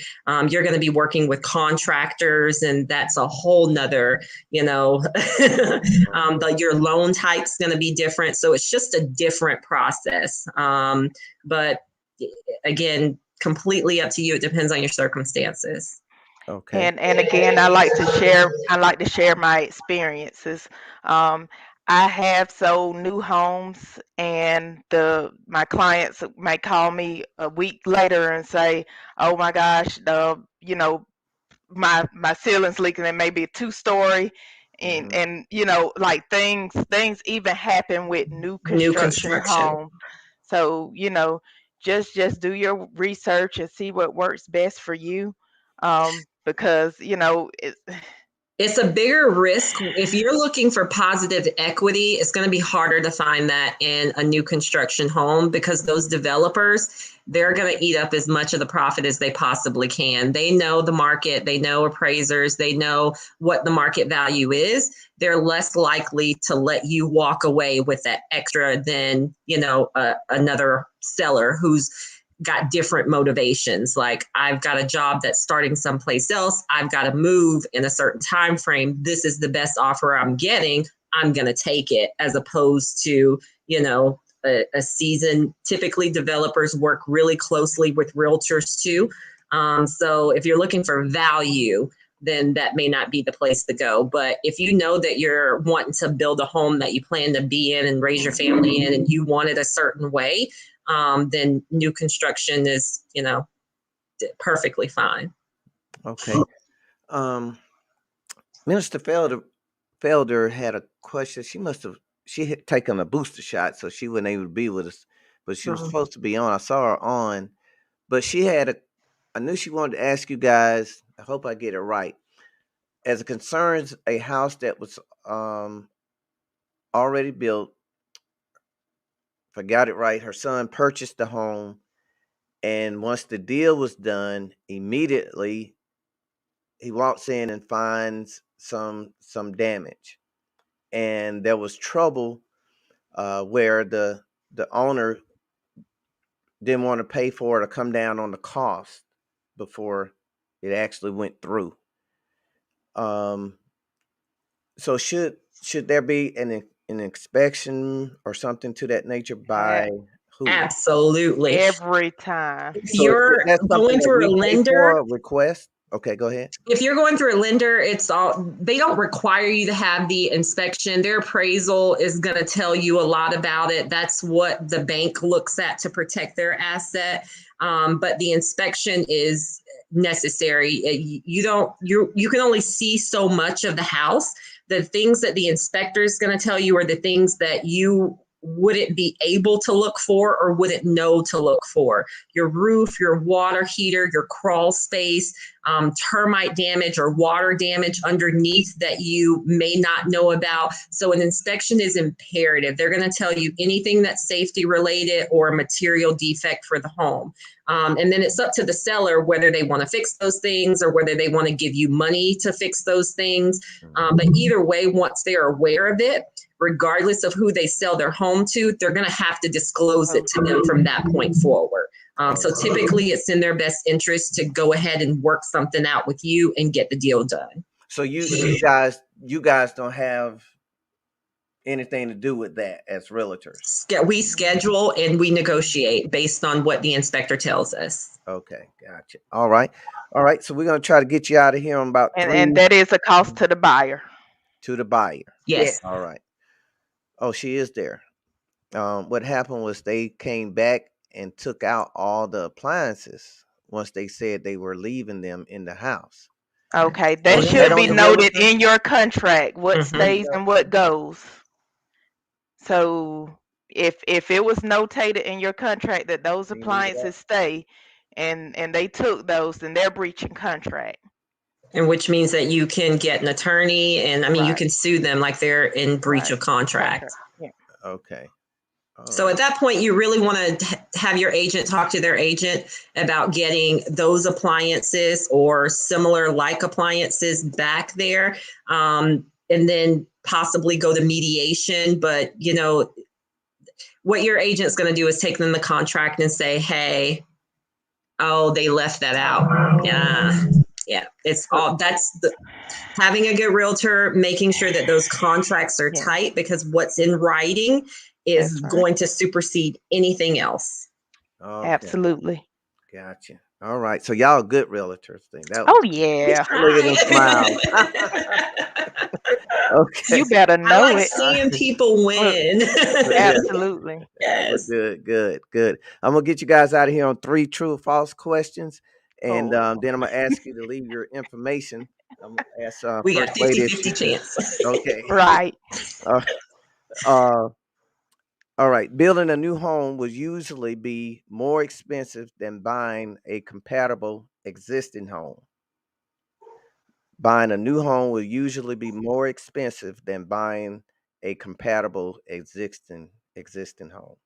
you're going to be working with contractors and that's a whole nother, your loan type's going to be different. So it's just a different process. But again, completely up to you. It depends on your circumstances. Okay. And again, I like to share my experiences. I have sold new homes, and my clients might call me a week later and say, "Oh my gosh, my ceiling's leaking. It may be a 2-story." And like things even happen with new New construction construction. homes. So just do your research and see what works best for you, because It's a bigger risk. If you're looking for positive equity, it's going to be harder to find that in a new construction home because those developers, they're going to eat up as much of the profit as they possibly can. They know the market, they know appraisers, they know what the market value is. They're less likely to let you walk away with that extra than, another seller who's got different motivations. Like, I've got a job that's starting someplace else, I've got to move in a certain time frame, this is the best offer I'm getting, I'm going to take it, as opposed to a season. Typically developers work really closely with realtors too, so if you're looking for value, then that may not be the place to go. But if you know that you're wanting to build a home that you plan to be in and raise your family in, and you want it a certain way, then new construction is, perfectly fine. Okay. Minister Felder had a question. She had taken a booster shot, so she wasn't able to be with us, but she was supposed to be on. I saw her on, but I knew she wanted to ask you guys. I hope I get it right. As it concerns a house that was already built, if I got it right, her son purchased the home, and once the deal was done, immediately he walks in and finds some damage, and there was trouble where the owner didn't want to pay for it or come down on the cost before it actually went through. So should there be an inspection or something to that nature by who? Absolutely. Every time. If So you're that's something going that through a we pay lender, for, a request? Okay, go ahead. if you're going through a lender, they don't require you to have the inspection. Their appraisal is going to tell you a lot about it. That's what the bank looks at to protect their asset. But the inspection is necessary. You can only see so much of the house. The things that the inspector is going to tell you are the things that you wouldn't be able to look for or wouldn't know to look for. Your roof, your water heater, your crawl space, termite damage or water damage underneath that you may not know about. So an inspection is imperative. They're going to tell you anything that's safety related or a material defect for the home. And then it's up to the seller whether they want to fix those things or whether they want to give you money to fix those things. But either way, once they're aware of it, regardless of who they sell their home to, they're going to have to disclose it to them from that point forward. So typically it's in their best interest to go ahead and work something out with you and get the deal done. So you guys don't have anything to do with that as realtors? We schedule and we negotiate based on what the inspector tells us. Okay, gotcha. All right. So we're gonna try to get you out of here on about And that is a cost to the buyer. to the buyer. Yes. All right. Oh, she is there. What happened was they came back and took out all the appliances once they said they were leaving them in the house. Okay, that Is that should on be the noted realtor? in your contract, what Mhm. stays and what goes. So if it was notated in your contract that those Can you read that? appliances stay and they took those, then they're breaching contract. And which means that you can get an attorney and you Right. can sue them like they're in breach Right. of contract. Yeah. Okay. All So right. at that point, you really want to have your agent talk to their agent about getting those appliances or similar like appliances back there, and then possibly go to mediation. But what your agent's going to do is take them the contract and say, "Hey, oh, they left that out." Yeah, it's all having a good realtor, making sure that those contracts are Yeah. tight, because what's in writing is That's right. going to supersede anything else. Okay. Absolutely. Gotcha. All right. So y'all good realtors then. That Oh was yeah. look at them smile. Okay. You better I know like it. seeing people win. Yeah. Absolutely. Well, Yes. good. I'm gonna get you guys out of here on 3 true or false questions, and Oh. then I'm gonna ask you to leave your information. I'm gonna ask We got First Lady if 50-50 she could. chance. Okay. Right. Uh, uh, all right. Building a new home would usually be more expensive than buying a compatible existing home. Buying a new home will usually be more expensive than buying a compatible existing home.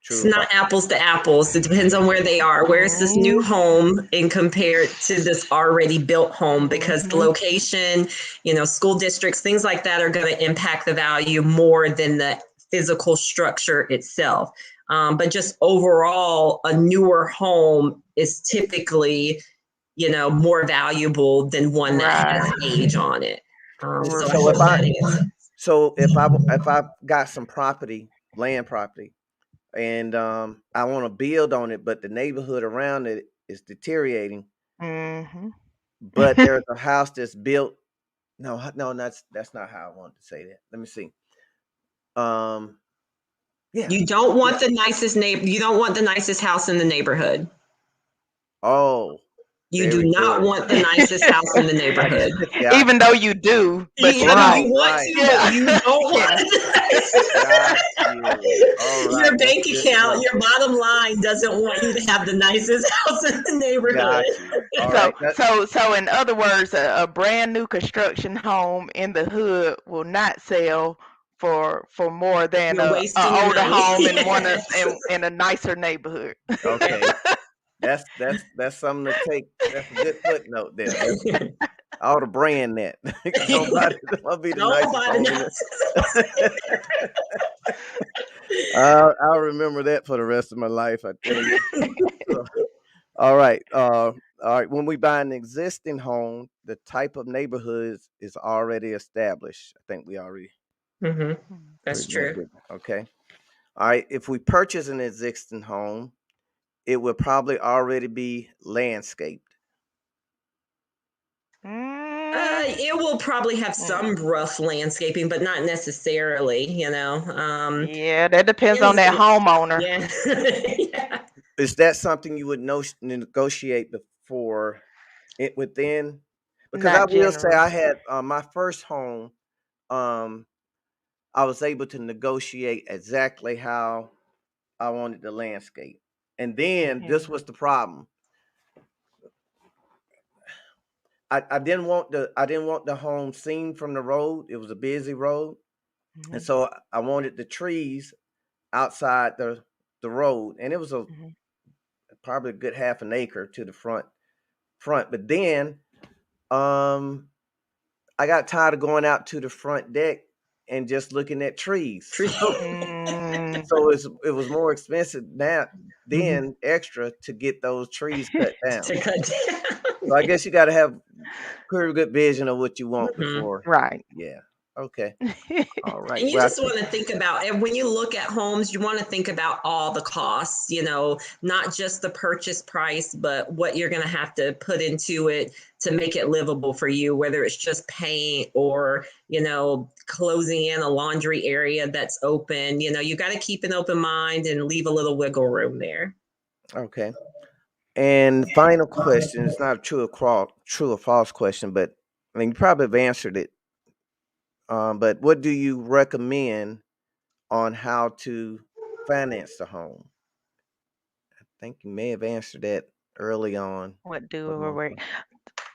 It's True or not false? apples to apples. It depends on where they are. Where is this new Mm, home in compared to this already built home? Because the mhm. location, school districts, things like that are going to impact the value more than the physical structure itself. But just overall, a newer home is typically, more valuable than one that has Right. age on it. So I So hope if I that answers. so if I got some property, land property, and I want to build on it, but the neighborhood around it is deteriorating, Mhm. but there's a house that's built. No, that's not how I wanted to say that. Let me see. Um, yeah, You don't yeah. want the nicest neighbor. You don't want the nicest house in the neighborhood. Oh, You do very not good. want the nicest house in the neighborhood. Got Even you. though you do, but you You Right, don't. want right. to, but Yeah. you don't want Yeah. Got you. All it. Your right, that's bank a good account, point. your bottom line doesn't want you to have the nicest house in the neighborhood. Got you. All So, right. That so in other words, a brand new construction home in the hood will not sell for more than You're wasting a your older money. home Yes. in a nicer neighborhood. okay. That's something to take. That's a good footnote there. I ought to brand that. Don't be the Don't nicest buy the home in nicest house. it. I'll remember that for the rest of my life. I tell you. So, all right. All right. When we buy an existing home, the type of neighborhoods is already established. I think we already Hmm. That's pretty much true. did. Okay. All right. If we purchase an existing home, it will probably already be landscaped. Mm, It will probably have some mm. rough landscaping, but not necessarily, Yeah, that depends on ins that and homeowner. yeah. Yeah. Is that something you would negotiate before it within? Because I Not will say generally. I had my first home. Um, I was able to negotiate exactly how I wanted the landscape, and then this Yeah. was the problem. I didn't want the home seen from the road. It was a busy road, and Mhm, so I wanted the trees outside the road, and it was a mhm. probably a good half an acre to the front. But then um I got tired of going out to the front deck and just looking at trees. Tree. Mm, It was more expensive now Mhm. then extra to get those trees cut down. To cut down. So I guess you got to have pretty good vision of what you want Mhm. before. right. Yeah. Okay. All right. And you Well, just want to think about, and when you look at homes, you want to think about all the costs, not just the purchase price, but what you're going to have to put into it to make it livable for you, whether it's just paint or, closing in a laundry area that's open. You got to keep an open mind and leave a little wiggle room there. okay. And final question. It's not a true or false question, but I mean you probably have answered it. But what do you recommend on how to finance the home? I think you may have answered that early on What for do the we most work part.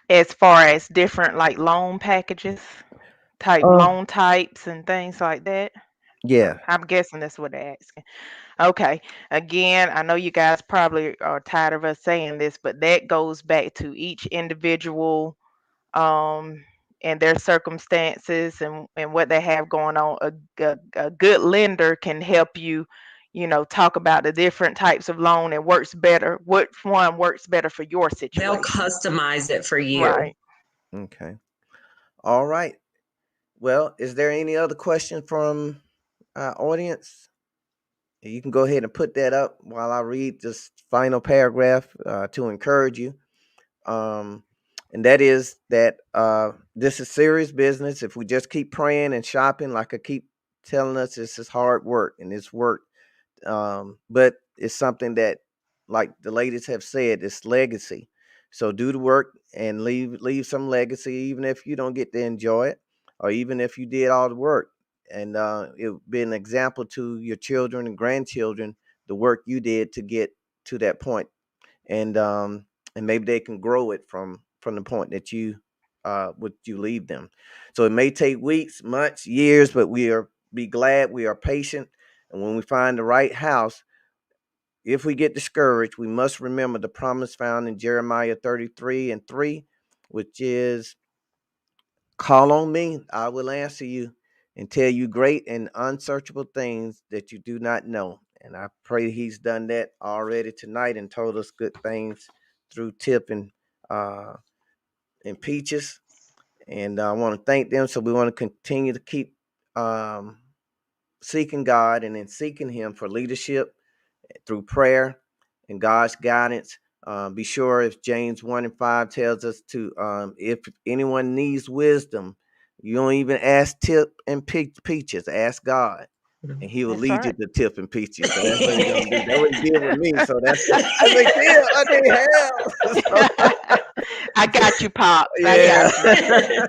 as far as different like loan packages, type Uh, loan types and things like that? yeah. I'm guessing that's what they're asking. Okay. Again, I know you guys probably are tired of us saying this, but that goes back to each individual um and their circumstances and what they have going on. A good lender can help you, talk about the different types of loan and works better. Which one works better for your They'll situation? customize it for you. Right. Okay. All right. Well, is there any other question from our audience? You can go ahead and put that up while I read this final paragraph to encourage you. Um, and that is that this is serious business. If we just keep praying and shopping, like I keep telling us, this is hard work and it's work. But it's something that, like the ladies have said, it's legacy. So do the work and leave some legacy, even if you don't get to enjoy it, or even if you did all the work. And it'll be an example to your children and grandchildren the work you did to get to that point, and maybe they can grow it from the point that you would you leave them? So it may take weeks, months, years, but be glad we are patient. And when we find the right house, if we get discouraged, we must remember the promise found in Jeremiah 33:3, which is, call on me, I will answer you and tell you great and unsearchable things that you do not know. And I pray he's done that already tonight and told us good things through Tip uh, and Peaches. And I want to thank them. So we want to continue to keep um, seeking God and then seeking him for leadership through prayer and God's guidance. Be sure, if James 1:5 tells us to, if anyone needs wisdom, you don't even ask Tip and Peaches, ask God. And he will That's lead you right. to Tip and Peaches. So that's what he's gonna do. That's what he did with me. So that's I say, Tip, I need help. So, I got you, Pops. I yeah. got you.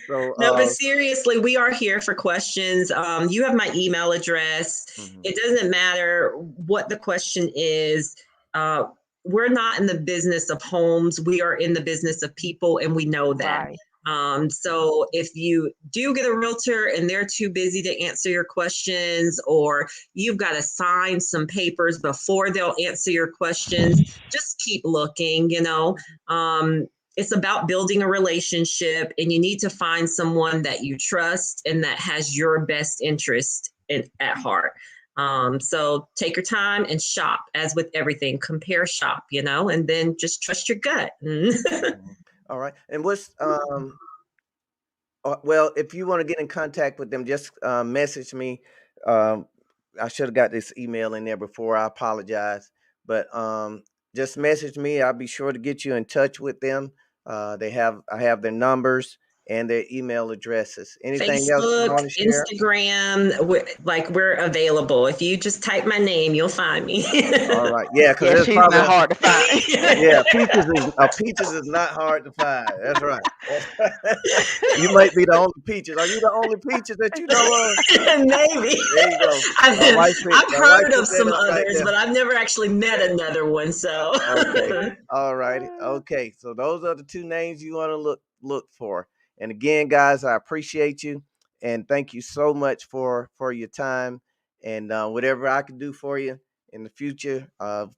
So No, but seriously, we are here for questions. You have my email address. mhm. It doesn't matter what the question is. Uh, we're not in the business of homes. We are in the business of people, and we know that. Right. So if you do get a realtor and they're too busy to answer your questions, or you've got to sign some papers before they'll answer your questions, just keep looking, it's about building a relationship, and you need to find someone that you trust and that has your best interest at heart. So take your time and shop, as with everything. Compare, shop, and then just trust your gut. All right. And what's well, if you want to get in contact with them, just message me. Um, I should have got this email in there before. I apologize, but just message me. I'll be sure to get you in touch with them. I have their numbers and their email addresses. Anything else you Facebook, want to share? Instagram, we're available. If you just type my name, you'll find me. All right. Yeah, because Yeah, there's she's probably not hard to find. yeah, peaches is not hard to find. That's right. You might be the only peaches. Are you the only peaches that you know of? Maybe. There you go. I've, I've My wife heard put of that some up right others, there. but I've never actually met another one. So Okay. All righty. Okay. So those are the two names you want to look for. And again, guys, I appreciate you and thank you so much for your time. And whatever I can do for you in the future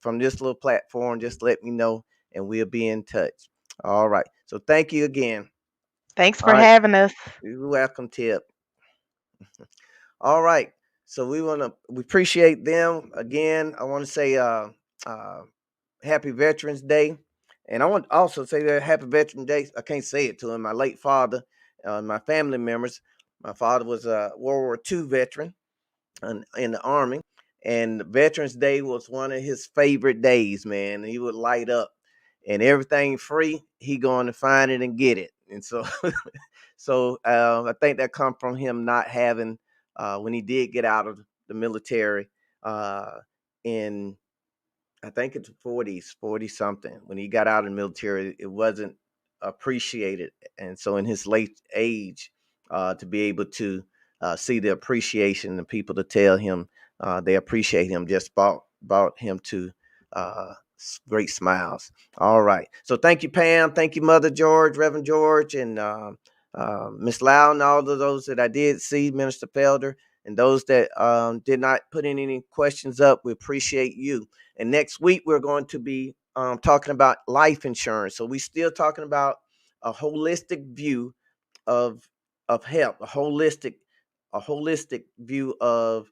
from this little platform, just let me know and we'll be in touch. All right. So thank you again. Thanks All for right. having us. You're welcome, Tip. All right. So we appreciate them again. I want to say uh Happy Veterans Day. And I want to also say that Happy Veterans Day. I can't say it to him. My late father, my family members. My father was a World War II veteran in the Army. And Veterans Day was one of his favorite days, man. He would light up and everything free, he going to find it and get it. And so, I think that come from him not having, when he did get out of the military in I think it's 40s, 40 something. When he got out of the military, it wasn't appreciated. And so in his late age, to be able to see the appreciation and people to tell him they appreciate him just brought him to great smiles. All right. So thank you, Pam. Thank you, Mother George, Reverend George, and Miss Loud, and all of those that I did see, Minister Felder, and those that did not put in any questions up. We appreciate you. And next week, we're going to be talking about life insurance. So we're still talking about a holistic view of health, a holistic view of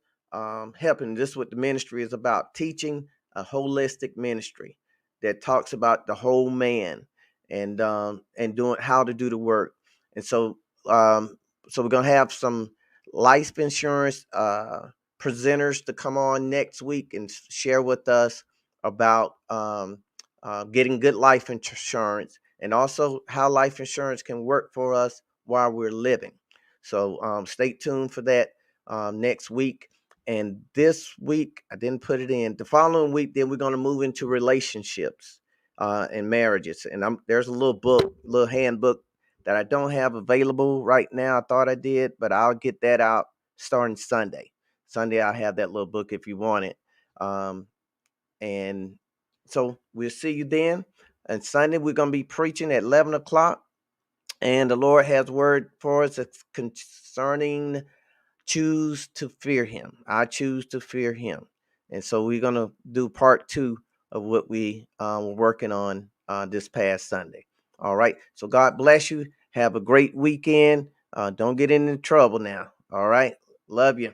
helping. This is what the ministry is about: teaching a holistic ministry that talks about the whole man and doing how to do the work. And so we're gonna have some life insurance presenters to come on next week and share with us about getting good life insurance and also how life insurance can work for us while we're living. So stay tuned for that next week. And this week, I didn't put it in. The following week, then we're going to move into relationships and marriages. And there's a little handbook that I don't have available right now. I thought I did, but I'll get that out starting Sunday. Sunday, I'll have that little book if you want it. And so we'll see you then. And Sunday, we're going to be preaching at 11 o'clock. And the Lord has word for us that's concerning choose to fear him. I choose to fear him. And so we're going to do part 2 of what we were working on this past Sunday. All right. So God bless you. Have a great weekend. Don't get into trouble now. All right. Love you.